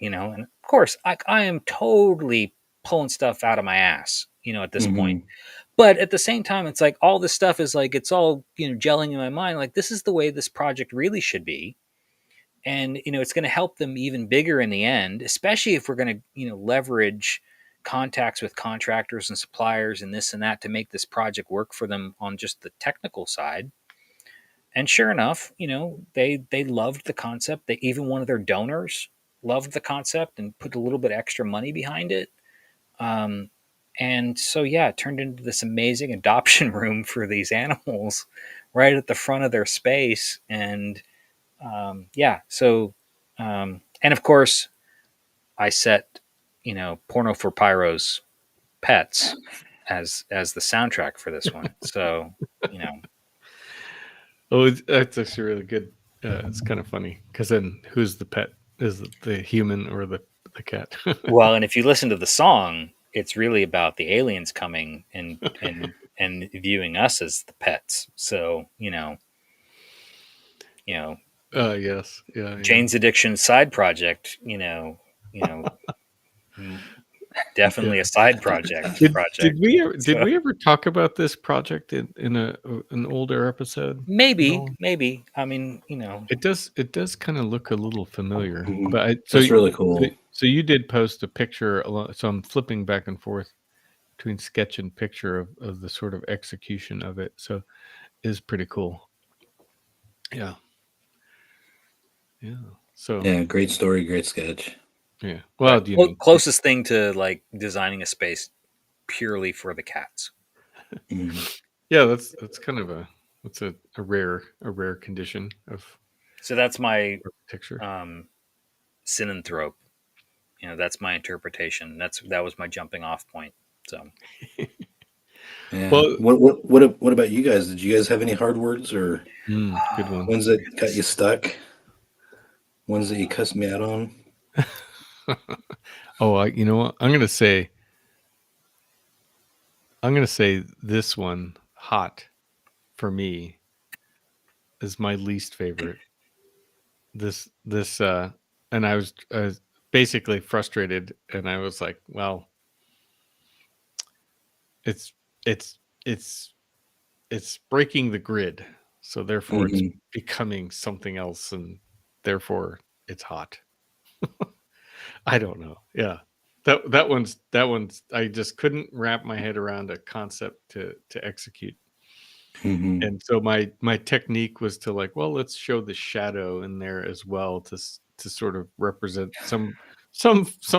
And of course I am totally pulling stuff out of my ass, at this point. Mm-hmm. But at the same time, it's like all this stuff is like, it's all, gelling in my mind. Like, this is the way this project really should be. And, it's going to help them even bigger in the end, especially if we're going to, leverage contacts with contractors and suppliers and this and that to make this project work for them on just the technical side. And sure enough, they loved the concept. They even one of their donors loved the concept and put a little bit extra money behind it. Um, and so yeah, it turned into this amazing adoption room for these animals right at the front of their space. And yeah, so and of course I set Porno for Pyros Pets as the soundtrack for this one. So, you know, Oh, that's actually really good. It's kind of funny because then who's the pet? Is it the human or the cat? well, and if you listen to the song, it's really about the aliens coming and viewing us as the pets. So, you know, Yes, yeah, yeah. Jane's Addiction side project, definitely Yeah. a side project. Did So we ever talk about this project in an older episode? maybe, No. maybe. I mean, It does kind of look a little familiar, Mhm. but That's really cool. so you did post a picture. So I'm flipping back and forth between sketch and picture of the sort of execution of it. So is pretty cool. Yeah, yeah. So Yeah, great story, great sketch. yeah. Well, do you know? closest thing to like designing a space purely for the cats. Mhm. Yeah, that's kind of a rare condition of So that's my architecture. synanthrope. That's my interpretation. That was my jumping off point. So Yeah. Well, What about you guys? Did you guys have any hard words or good one. ones that got you stuck? Ones that you cussed me out on? Oh, you know what? I'm gonna say this one, hot, for me, is my least favorite. This and I was basically frustrated, and I was like, well, it's it's it's it's breaking the grid, so therefore it's Mhm. becoming something else, and therefore it's hot. I don't know. Yeah. That one's I just couldn't wrap my head around a concept to execute. Mhm. And so my technique was to like, well, let's show the shadow in there as well to sort of represent some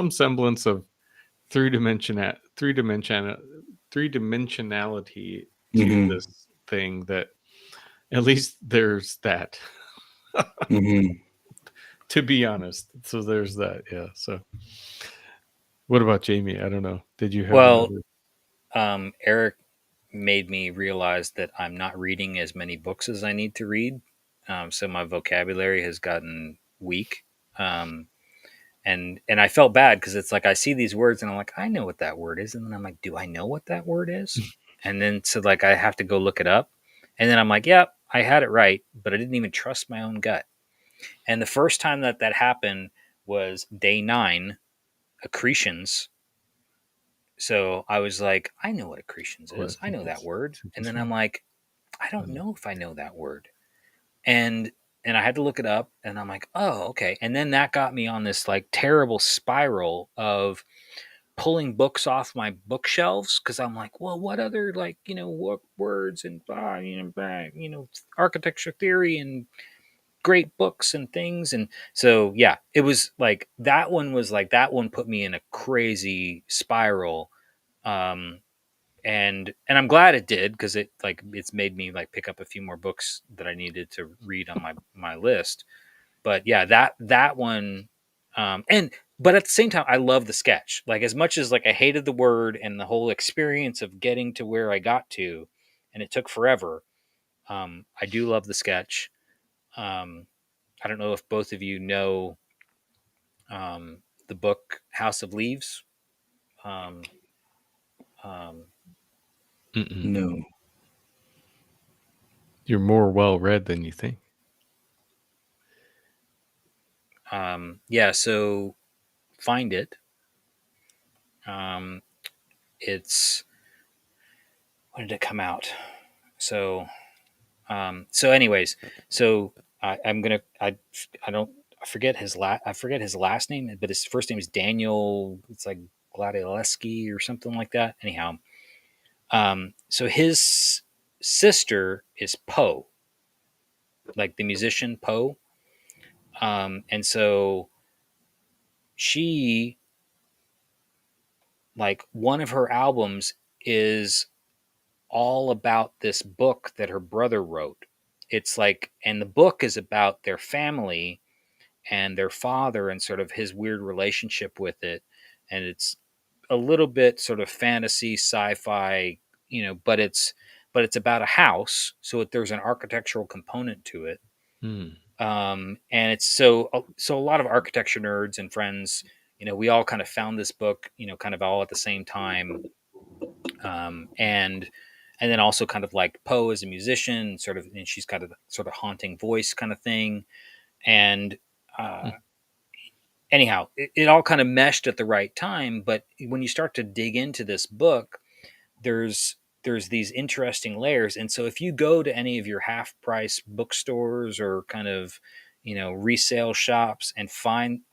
semblance of three dimension three dimensionality to Mhm. this thing, that at least there's that. Mhm. To be honest. So there's that. Yeah. So what about Jamie? I don't know. Did you have well, another? Eric made me realize that I'm not reading as many books as I need to read. So my vocabulary has gotten weak. Um, and I felt bad because it's like I see these words and I'm like, I know what that word is. And then I'm like, do I know what that word is? And then so like I have to go look it up. And then I'm like, yep, I had it right, but I didn't even trust my own gut. And the first time that happened was day 9, accretions. So I was like, I know what accretions Oh, I is. I think know that it's word. And then I'm right. like, I don't know if I know that word. And I had to look it up and I'm like, oh, okay. And then that got me on this like terrible spiral of pulling books off my bookshelves because I'm like, well, what other like, what words and architecture theory and great books and things. And so yeah, it was like that one put me in a crazy spiral. Um and I'm glad it did because it's made me like pick up a few more books that I needed to read on my list. But yeah, that one, and but at the same time, I love the sketch. Like as much as like I hated the word and the whole experience of getting to where I got to, and it took forever. I do love the sketch. Um, I don't know if both of you know the book House of Leaves. Um, um, Mm-mm. No. You're more well read than you think. yeah, so find it. Um, it's when did it come out? So anyways, so I'm gonna I don't I forget his last name, but his first name is Daniel. It's like Gladileski or something like that. Anyhow, so his sister is Poe, like the musician Poe, and so she like one of her albums is all about this book that her brother wrote. It's like, and the book is about their family and their father and sort of his weird relationship with it. And it's a little bit sort of fantasy, sci-fi, but it's about a house, so there's an architectural component to it. And it's so a lot of architecture nerds and friends, we all kind of found this book, kind of all at the same time. And then also kind of like Poe as a musician, sort of, and she's got a sort of haunting voice kind of thing. And anyhow, it all kind of meshed at the right time. But when you start to dig into this book, there's these interesting layers. And so if you go to any of your half price bookstores or kind of, resale shops and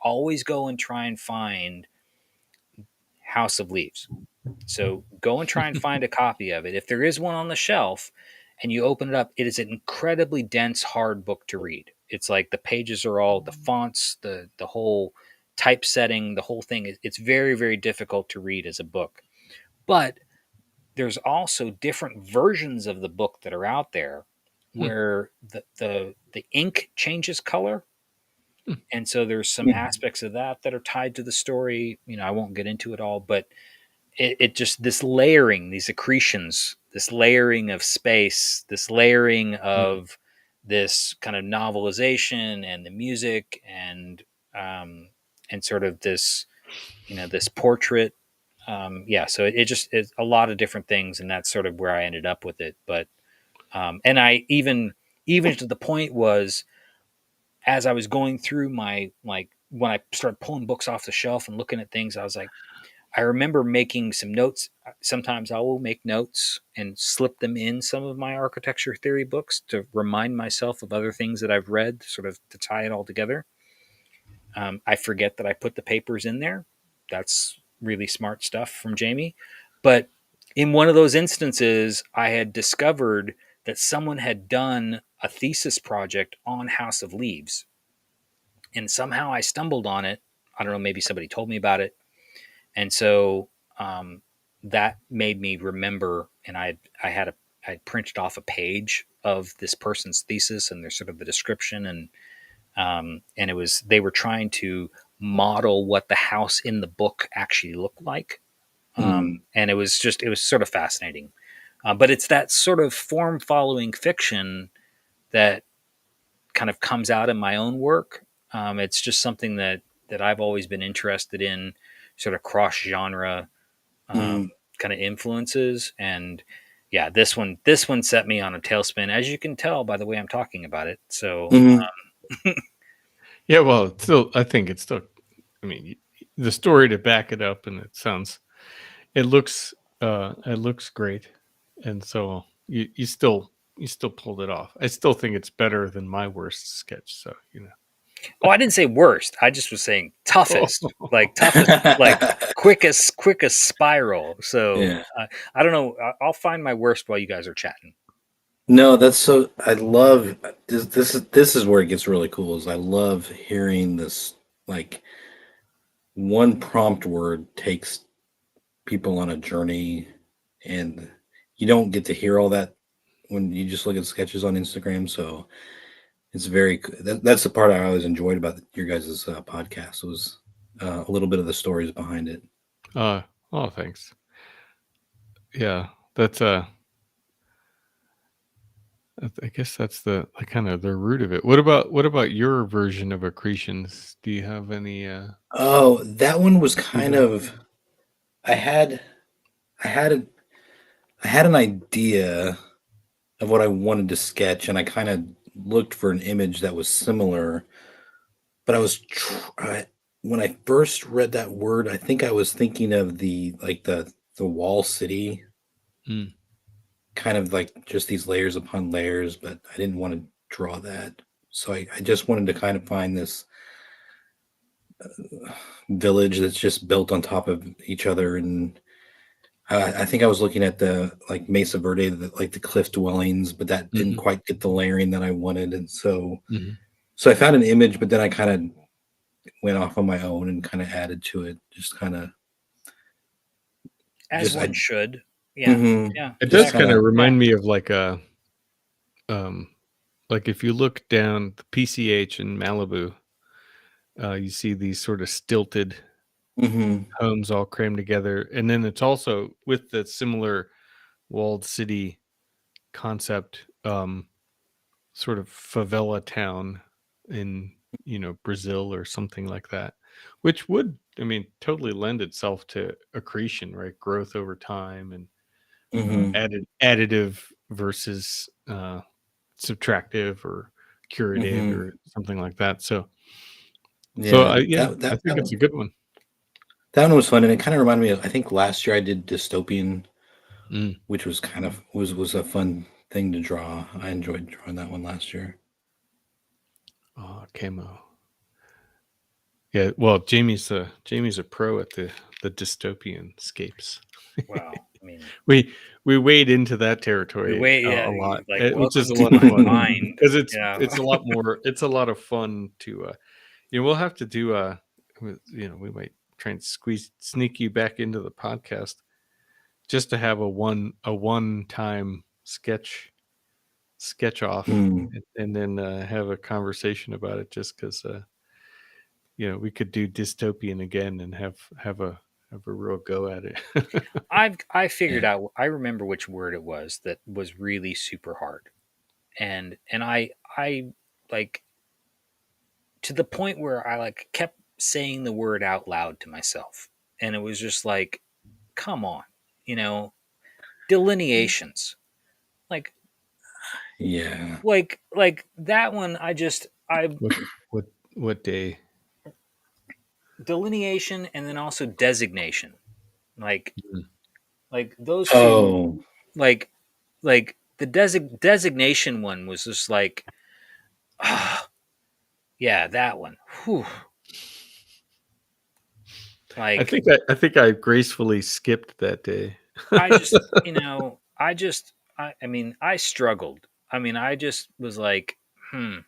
always go and try and find House of Leaves. So go and try and find a copy of it. If there is one on the shelf and you open it up, it is an incredibly dense, hard book to read. It's like the pages are all the fonts, the whole typesetting, the whole thing. It's very, very difficult to read as a book. But there's also different versions of the book that are out there where the ink changes color. And so there's some aspects of that are tied to the story. I won't get into it all, but it just, this layering, these accretions, this layering of space, this layering of this kind of novelization and the music and sort of this, this portrait. So it's a lot of different things, and that's sort of where I ended up with it. But and I even to the point was, as I was going through my, like, when I started pulling books off the shelf and looking at things, I was like, I remember making some notes. Sometimes I will make notes and slip them in some of my architecture theory books to remind myself of other things that I've read, sort of to tie it all together. I forget that I put the papers in there. That's really smart stuff from Jamie. But in one of those instances, I had discovered that someone had done a thesis project on House of Leaves. And somehow I stumbled on it. I don't know, maybe somebody told me about it. And so that made me remember, and I printed off a page of this person's thesis, and there's sort of the description, and they were trying to model what the house in the book actually looked like. And it was sort of fascinating. But it's that sort of form following fiction that kind of comes out in my own work. It's just something that I've always been interested in, sort of cross genre kind of influences. And yeah, this one set me on a tailspin, as you can tell by the way I'm talking about it. So yeah, well, I think it's still, I mean, the story to back it up, and it looks great. And so you still pulled it off. I still think it's better than my worst sketch. So, Oh, I didn't say worst. I just was saying toughest, like toughest, like quickest spiral. So Yeah. I don't know. I'll find my worst while you guys are chatting. No, that's so. I love this. This is where it gets really cool. Is I love hearing this. Like, one prompt word takes people on a journey, and you don't get to hear all that when you just look at sketches on Instagram. So it's very. That's the part I always enjoyed about your guys' podcast, was a little bit of the stories behind it. Oh, thanks. Yeah, that's I guess that's the kind of the root of it. What about your version of accretions? Do you have any? Oh, that one was kind of. I had an idea of what I wanted to sketch, and I kind of looked for an image that was similar. But I was when I first read that word, I think I was thinking of the wall city. Kind of like just these layers upon layers, but I didn't want to draw that. So I just wanted to kind of find this village that's just built on top of each other. And I think I was looking at the like Mesa Verde, like the cliff dwellings, but that didn't quite get the layering that I wanted. And so, so I found an image, but then I kind of went off on my own and kind of added to it, just kind of. As one should. Yeah. Yeah. It does kind of remind me of like a, like if you look down the PCH in Malibu, you see these sort of stilted homes all crammed together. And then it's also with the similar walled city concept, sort of favela town in, Brazil or something like that, which would, totally lend itself to accretion, right? Growth over time and additive versus subtractive or curative or something like that. So, I think it's a good one. That one was fun, and it kind of reminded me of, I think last year I did Dystopian, which was kind of was a fun thing to draw. I enjoyed drawing that one last year. Oh, camo. Yeah, well, Jamie's a pro at the dystopian scapes. Wow, I mean, we wade into that territory a lot, like, which is a welcome lot to of fun my mind. because it's a lot more. It's a lot of fun to. We'll have to do we might try and sneak you back into the podcast just to have a one time sketch off and then have a conversation about it, just because we could do dystopian again and have a real go at it. I figured out. I remember which word it was that was really super hard, and I like, to the point where I like kept saying the word out loud to myself, and it was just like, come on, delineations, like that one. What day? Delineation, and then also designation, like those two. Like the designation one was just like, yeah, that one. Whew. Like, I think I gracefully skipped that day. I just, I struggled. I just was like, and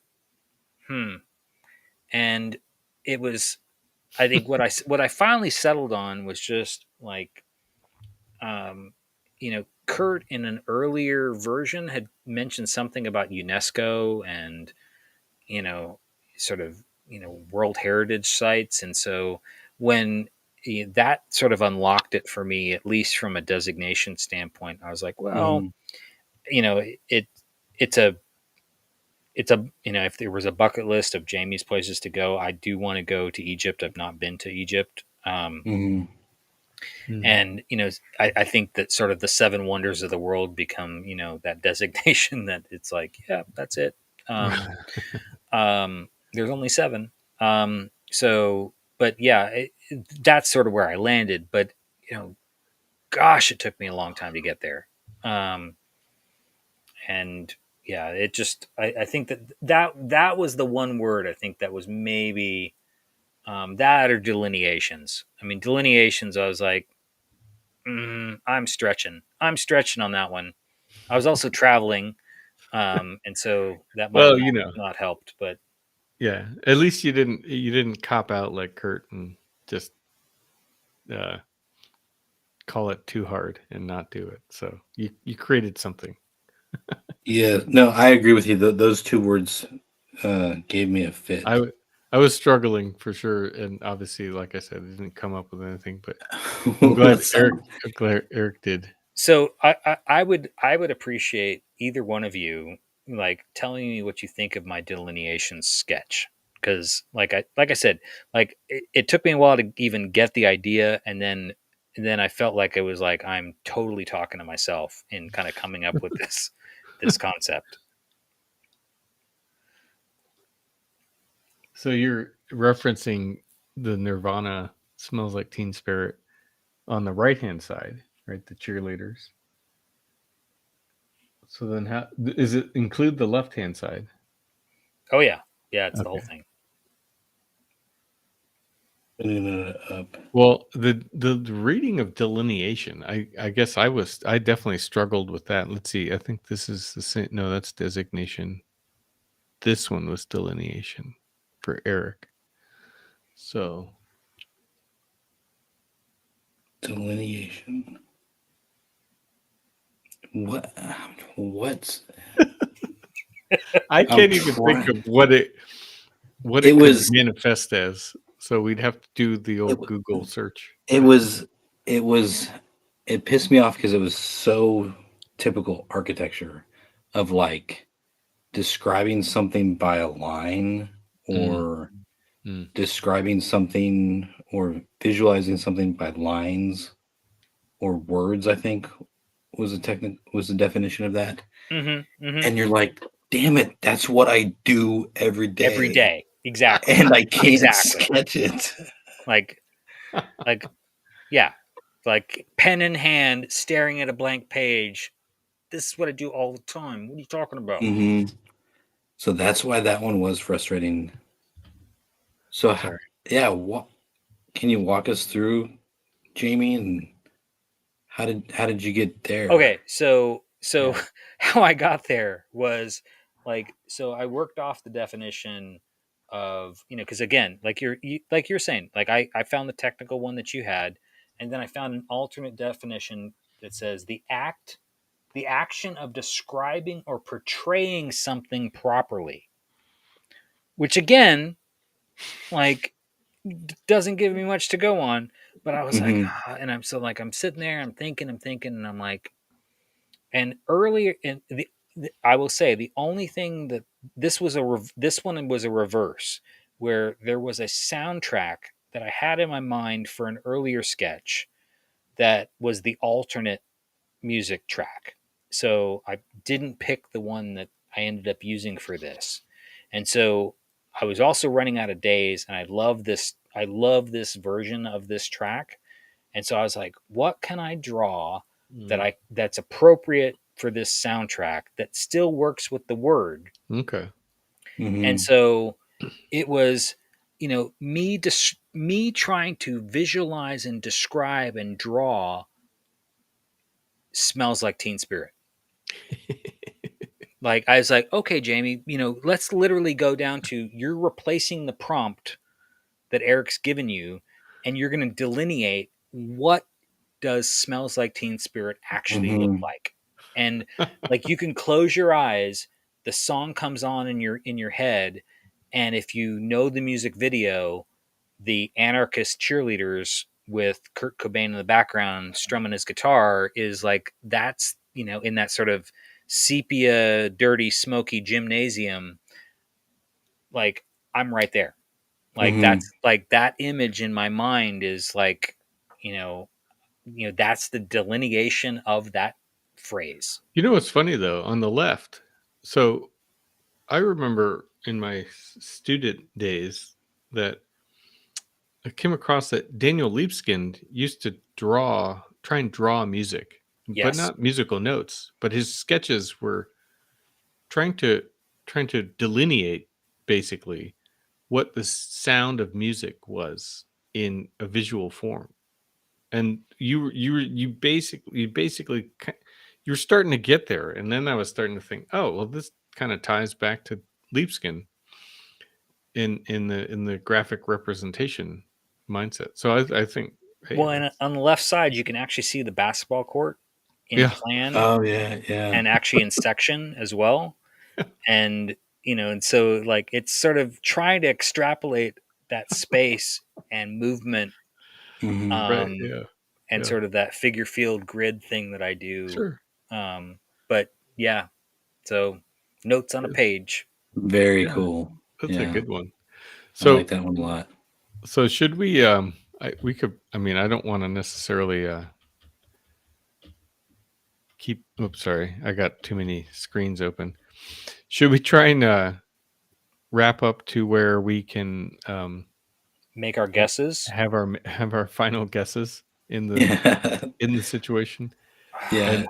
it was, I think what I finally settled on was just like, Kurt in an earlier version had mentioned something about UNESCO and, sort of, World Heritage sites. And so when that sort of unlocked it for me, at least from a designation standpoint, I was like, well, it's a, if there was a bucket list of Jamie's places to go, I do want to go to Egypt. I've not been to Egypt. And, I think that sort of the 7 wonders of the world become, that designation that it's like, yeah, that's it. There's only 7. But yeah, that's sort of where I landed, but gosh, it took me a long time to get there. And yeah, it just, I think that was the one word I think that was maybe, that or delineations. Delineations, I was like, I'm stretching on that one. I was also traveling. And so that might not helped, but yeah, at least you didn't cop out like Kurt and just call it too hard and not do it. So you created something. Yeah, no, I agree with you. Those 2 words gave me a fit. I was struggling for sure, and obviously, like I said, I didn't come up with anything, but I'm glad Eric did. So I would appreciate either one of you like telling me what you think of my delineation sketch, because like I said, like it took me a while to even get the idea, and then I felt like it was like I'm totally talking to myself in kind of coming up with this concept. So you're referencing the Nirvana "Smells Like Teen Spirit" on the right-hand side, right? The cheerleaders. So then how is it include the left-hand side? Oh yeah. Yeah, it's the whole thing. Well, the reading of delineation, I guess I definitely struggled with that. Let's see. I think this is the same. No, that's designation. This one was delineation for Eric. So delineation. What's I can't even think of what it was manifest as. So we'd have to do the old It- Google search. It was it pissed me off because it was so typical architecture of like describing something by a line or describing something or visualizing something by lines or words, I think was the definition of that. And you're like, damn it, that's what I do every day. Every day. Exactly. And I can't Exactly. sketch it. Like, yeah. Like pen in hand, staring at a blank page. This is what I do all the time. What are you talking about? So that's why that one was frustrating. So, yeah, can you walk us through, Jamie, and how did you get there? Okay, so how I got there was like, so I worked off the definition of, because again, like you're saying, like I found the technical one that you had, and then I found an alternate definition that says the action of describing or portraying something properly, which again, like, doesn't give me much to go on. But I was like, and I'm sitting there, I'm thinking, and I'm like, and earlier in I will say the only thing that this one was a reverse, where there was a soundtrack that I had in my mind for an earlier sketch that was the alternate music track. So I didn't pick the one that I ended up using for this. And so I was also running out of days, and I love this version of this track. And so I was like, what can I draw that's appropriate for this soundtrack that still works with the word? Okay. And so it was, me trying to visualize and describe and draw Smells Like Teen Spirit. Like, I was like, okay, Jamie, let's literally go down to, you're replacing the prompt that Eric's given you, and you're going to delineate what does Smells Like Teen Spirit actually look like. And like, you can close your eyes, the song comes on in your head, and if you know the music video, the anarchist cheerleaders with Kurt Cobain in the background strumming his guitar is like, that's, in that sort of sepia, dirty, smoky gymnasium. Like, I'm right there. Like, that's like, that image in my mind is like, that's the delineation of that phrase. What's funny though, on the left. So I remember in my student days that I came across that Daniel Libeskind used to try and draw music, but not musical notes. But his sketches were trying to delineate basically what the sound of music was in a visual form. And you were starting to get there, and then I was starting to think, oh well, this kind of ties back to Libeskind in the graphic representation mindset. So I think, hey, well, and on the left side you can actually see the basketball court in plan. Oh yeah. And actually in section as well. And and so like, it's sort of trying to extrapolate that space and movement, and sort of that figure field grid thing that I do. Sure. But yeah, so notes on a page. Very cool. That's a good one. So I like that one a lot. So should we we could, I don't want to necessarily oops, sorry, I got too many screens open. Should we try and wrap up to where we can make our guesses, have our final guesses in the in the situation? Yeah,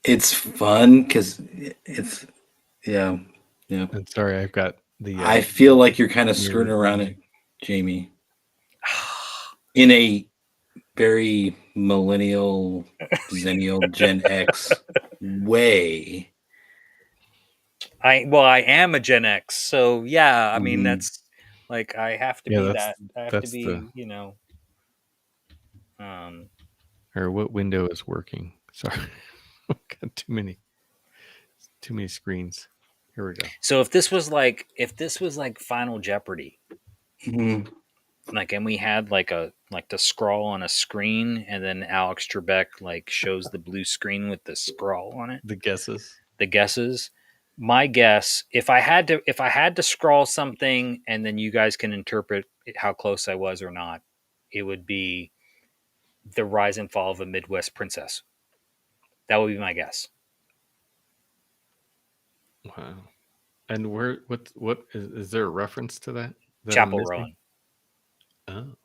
it's fun because it's And sorry, I've got the. I feel like you're kind of skirting around it, Jamie, in a very millennial, zennial, Gen X way. I am a Gen X, so yeah. I mean, that's like, I have to be that. I have to be, Or what window is working? Sorry, got too many screens. Here we go. So if this was like Final Jeopardy, like, and we had like the scroll on a screen, and then Alex Trebek like shows the blue screen with the scroll on it. The guesses. The guesses. My guess, if I had to scroll something, and then you guys can interpret how close I was or not, it would be The Rise and Fall of a Midwest Princess. That would be my guess. Wow. And what is there a reference to that I'm Chapel missing? Roan. Oh.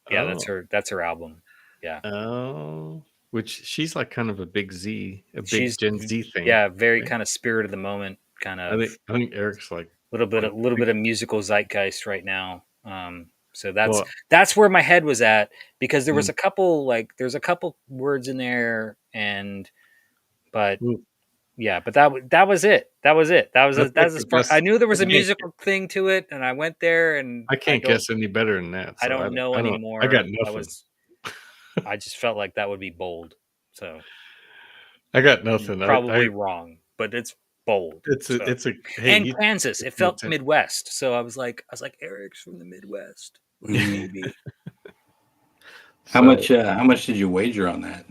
Yeah, Oh. that's her album. Yeah. Oh. Which she's like kind of a big She's Gen Z thing. Yeah, very right? kind of spirit of the moment, kind I of think Eric's like a little bit of musical zeitgeist right now. So that's well, where my head was at, because there was Mm. a couple there's a couple words in there, but Ooh, yeah, but that was it. That was that's like as the far. I best. knew there was I a can't musical thing to it, and I went there, and I can't guess any better than that. I So don't know I anymore. got nothing. I just felt like that would be bold. So I got nothing. probably wrong, but it's bold. It's a hey, And Kansas, it felt it's Midwest. So I was like, Eric's from the Midwest. Maybe. How much did you wager on that?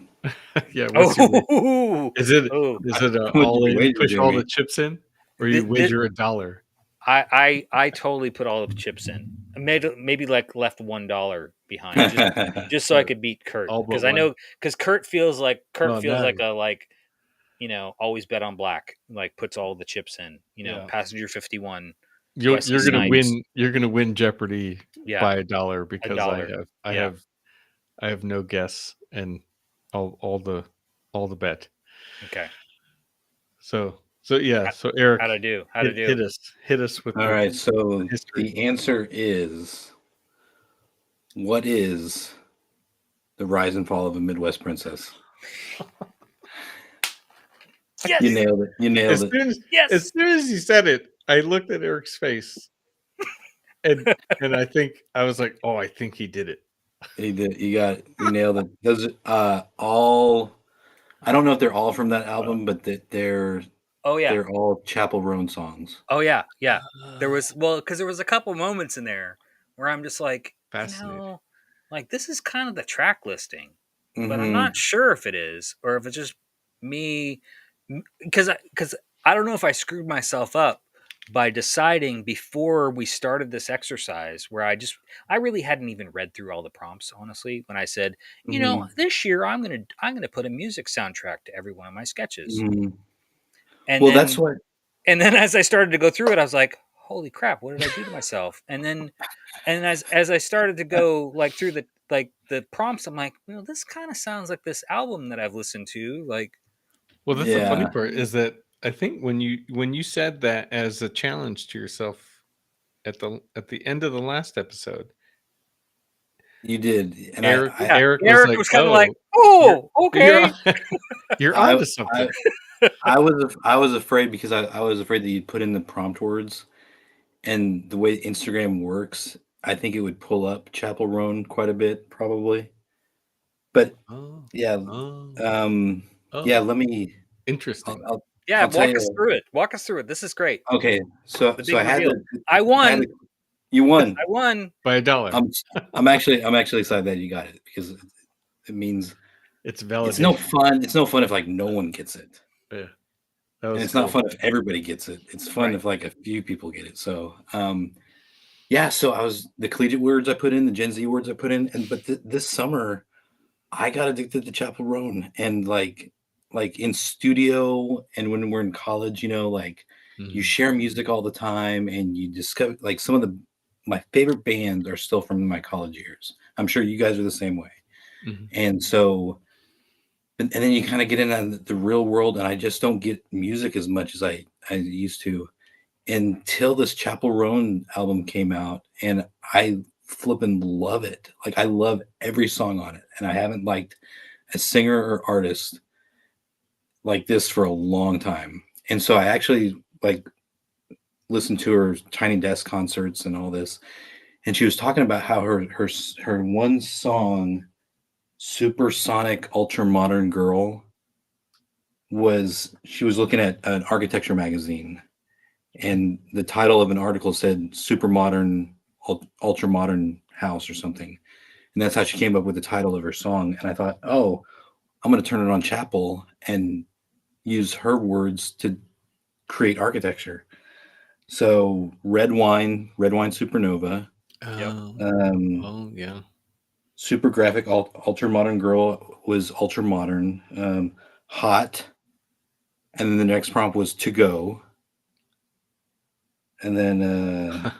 Yeah. What's Oh, is it oh. How much all did you in? wager, Push all Jamie? the chips in, or you Thi- thi- wager $1? I totally put all of the chips in. I maybe like left $1 behind, just so I could beat Kurt, All but because I one. know, because Kurt feels like Oh, nice. always bet on black, like puts all the chips in. Yeah. Passenger 51. You're Wesley gonna Snipes. win. You're gonna win Jeopardy Yeah, by $1 because $1. I have no guess and all the bet. Okay. So yeah. So Eric, How'd I do? hit us with All right, so history. the answer is, what is The Rise and Fall of a Midwest Princess? Yes! You nailed it. You nailed it. Yes! As soon as you said it, I looked at Eric's face, and I think I was like, "Oh, I think he did it." You did. You got it. You nailed it. Those all. I don't know if they're all from that album, but they're Oh yeah. they're all Chapel Roan songs. Oh yeah. Yeah. There was because there was a couple moments in there where I'm just like, Fascinating. like this is kind of the track listing, but I'm Mhm. not sure if it is, or if it's just me, because I don't know if I screwed myself up by deciding before we started this exercise, where I really hadn't even read through all the prompts, honestly, when I said, Mhm. this year I'm gonna put a music soundtrack to every one of my sketches. Mhm. And Well, then, that's what. and then as I started to go through it, I was like, holy crap, what did I do to myself? And then as I started to go like through the prompts, I'm like, well, this kind of sounds like this album that I've listened to. Like, Well, that's the funny Yeah. part is that I think when you said that as a challenge to yourself at the end of the last episode, You did, and Eric I Eric Eric was kind of like, "Oh, okay. you're I, onto something." I was afraid because I was afraid that you'd put in the prompt words, and the way Instagram works, I think it would pull up Chapel Roan quite a bit, probably. But Oh, yeah, oh, yeah. oh. Let me. Interesting. Yeah, I'll tell walk you. us through it. Walk us through it. This is great. Okay, so The big I had reveal. to. I won. You won. I won. By $1. I'm actually excited that you got it, because it means It's validation. it's no fun. It's no fun if like no one gets it. Yeah. And it's not fun if everybody gets it. It's fun if like a few people get it. So, yeah. So the collegiate words I put in, the Gen Z words I put in, but this summer I got addicted to Chapel Roan, and like in studio and when we're in college, you share music all the time, and you discover like some of my favorite bands are still from my college years. I'm sure you guys are the same way. Mhm. And so. And then you kind of get into the real world, and I just don't get music as much as I used to until this Chapel Roan album came out, and I flipping love it. Like I love every song on it, and I haven't liked a singer or artist like this for a long time. And so I actually like listened to her Tiny Desk concerts and all this, and she was talking about how her one song, Supersonic Ultra Modern Girl, she was looking at an architecture magazine, and the title of an article said super modern, ultra modern house or something. And that's how she came up with the title of her song. And I thought, oh, I'm going to turn it on Chapel and use her words to create architecture. So Red Wine Supernova. Oh yeah. Super graphic, ultra modern girl was ultra modern. Hot. And then the next prompt was to go. And then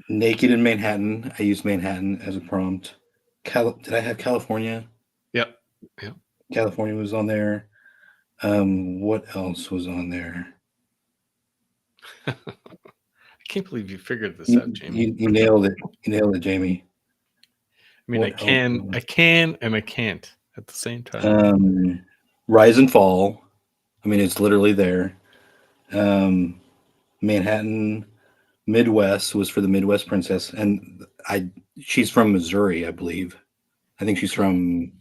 naked in Manhattan. I used Manhattan as a prompt. Did I have California? Yep. California was on there. What else was on there? I can't believe you figured this out, Jamie. You nailed it. You nailed it, Jamie. I mean, I can, and I can't at the same time. Rise and Fall. I mean, it's literally there. Manhattan Midwest was for the Midwest Princess, and she's from Missouri, I believe. I think she's from.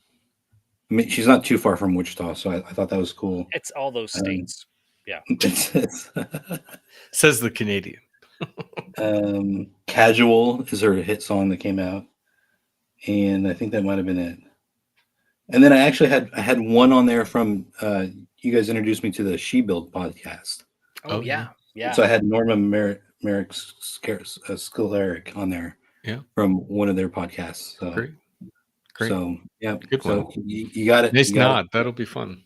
I mean, she's not too far from Wichita, so I thought that was cool. It's all those states. Yeah. Says the Canadian. Casual is her hit song that came out, and I think that might have been it. And then I actually had one on there from you guys introduced me to the She Build podcast. Oh yeah. So I had Norma Merrick Skolaric on there. Yeah. From one of their podcasts. So. Great. So yeah, good one. You got it. Nice nod. That'll be fun.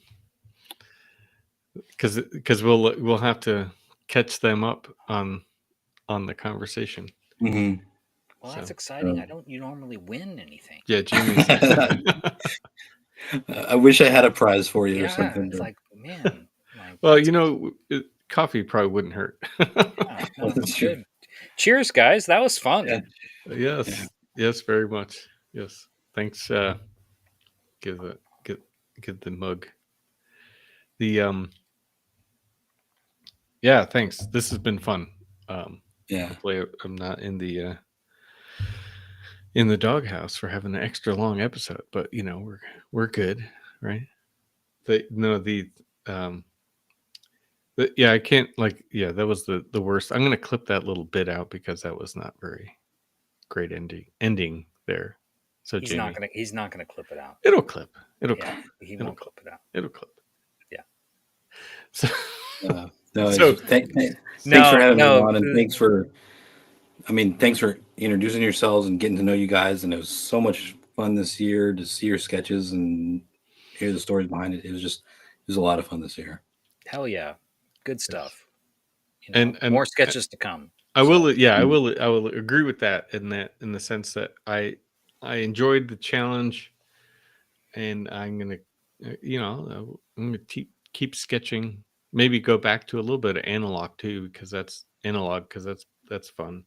Because we'll have to catch them up on the conversation. Mm-hmm. Well, that's exciting. You normally win anything. Yeah, Jimmy's. I wish I had a prize for you or something. It's like, man. Well, coffee probably wouldn't hurt. No, that's good. Cheers, guys. That was fun. Yeah. Yes, very much. Yes. Thanks. Give the mug. Yeah, thanks. This has been fun. Hopefully I'm not in the doghouse for having an extra long episode, but we're good, right? I can't that was the worst. I'm gonna clip that little bit out because that was not very great ending there. So he's not gonna clip it out. It'll clip. Clip. He won't clip it out. It'll clip. Yeah. So thanks for having me on, and thanks for introducing yourselves and getting to know you guys. And it was so much fun this year to see your sketches and hear the stories behind it. It was a lot of fun this year. Hell yeah, good stuff. And more sketches to come. I will agree with that in the sense that I enjoyed the challenge, and I'm gonna keep sketching. Maybe go back to a little bit of analog too, because that's fun.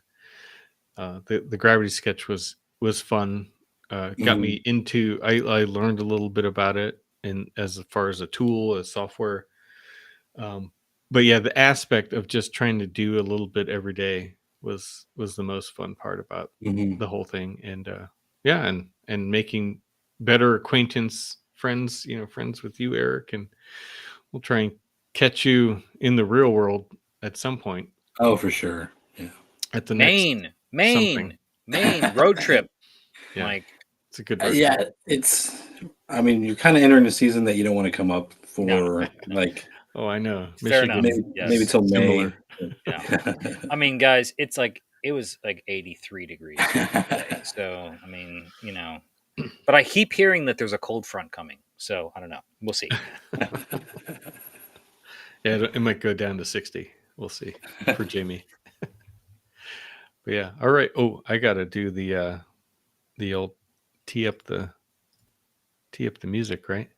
The gravity sketch was fun. Got me into. I learned a little bit about it, and as far as a tool, as software. But yeah, the aspect of just trying to do a little bit every day was the most fun part about the whole thing. And and making better friends with you, Eric, and we'll try and catch you in the real world at some point. Oh, for sure. Yeah. At the Maine road trip. Yeah. Like, it's a good you're kind of entering a season that you don't want to come up for. Oh, I know. Fair enough. Maybe till May. Yeah. I mean, guys, it was like 83 degrees today. So, I mean, but I keep hearing that there's a cold front coming. So, I don't know. We'll see. Yeah, it might go down to 60. We'll see for Jamie. But yeah. All right. Oh, I got to do the old tee up the music, right?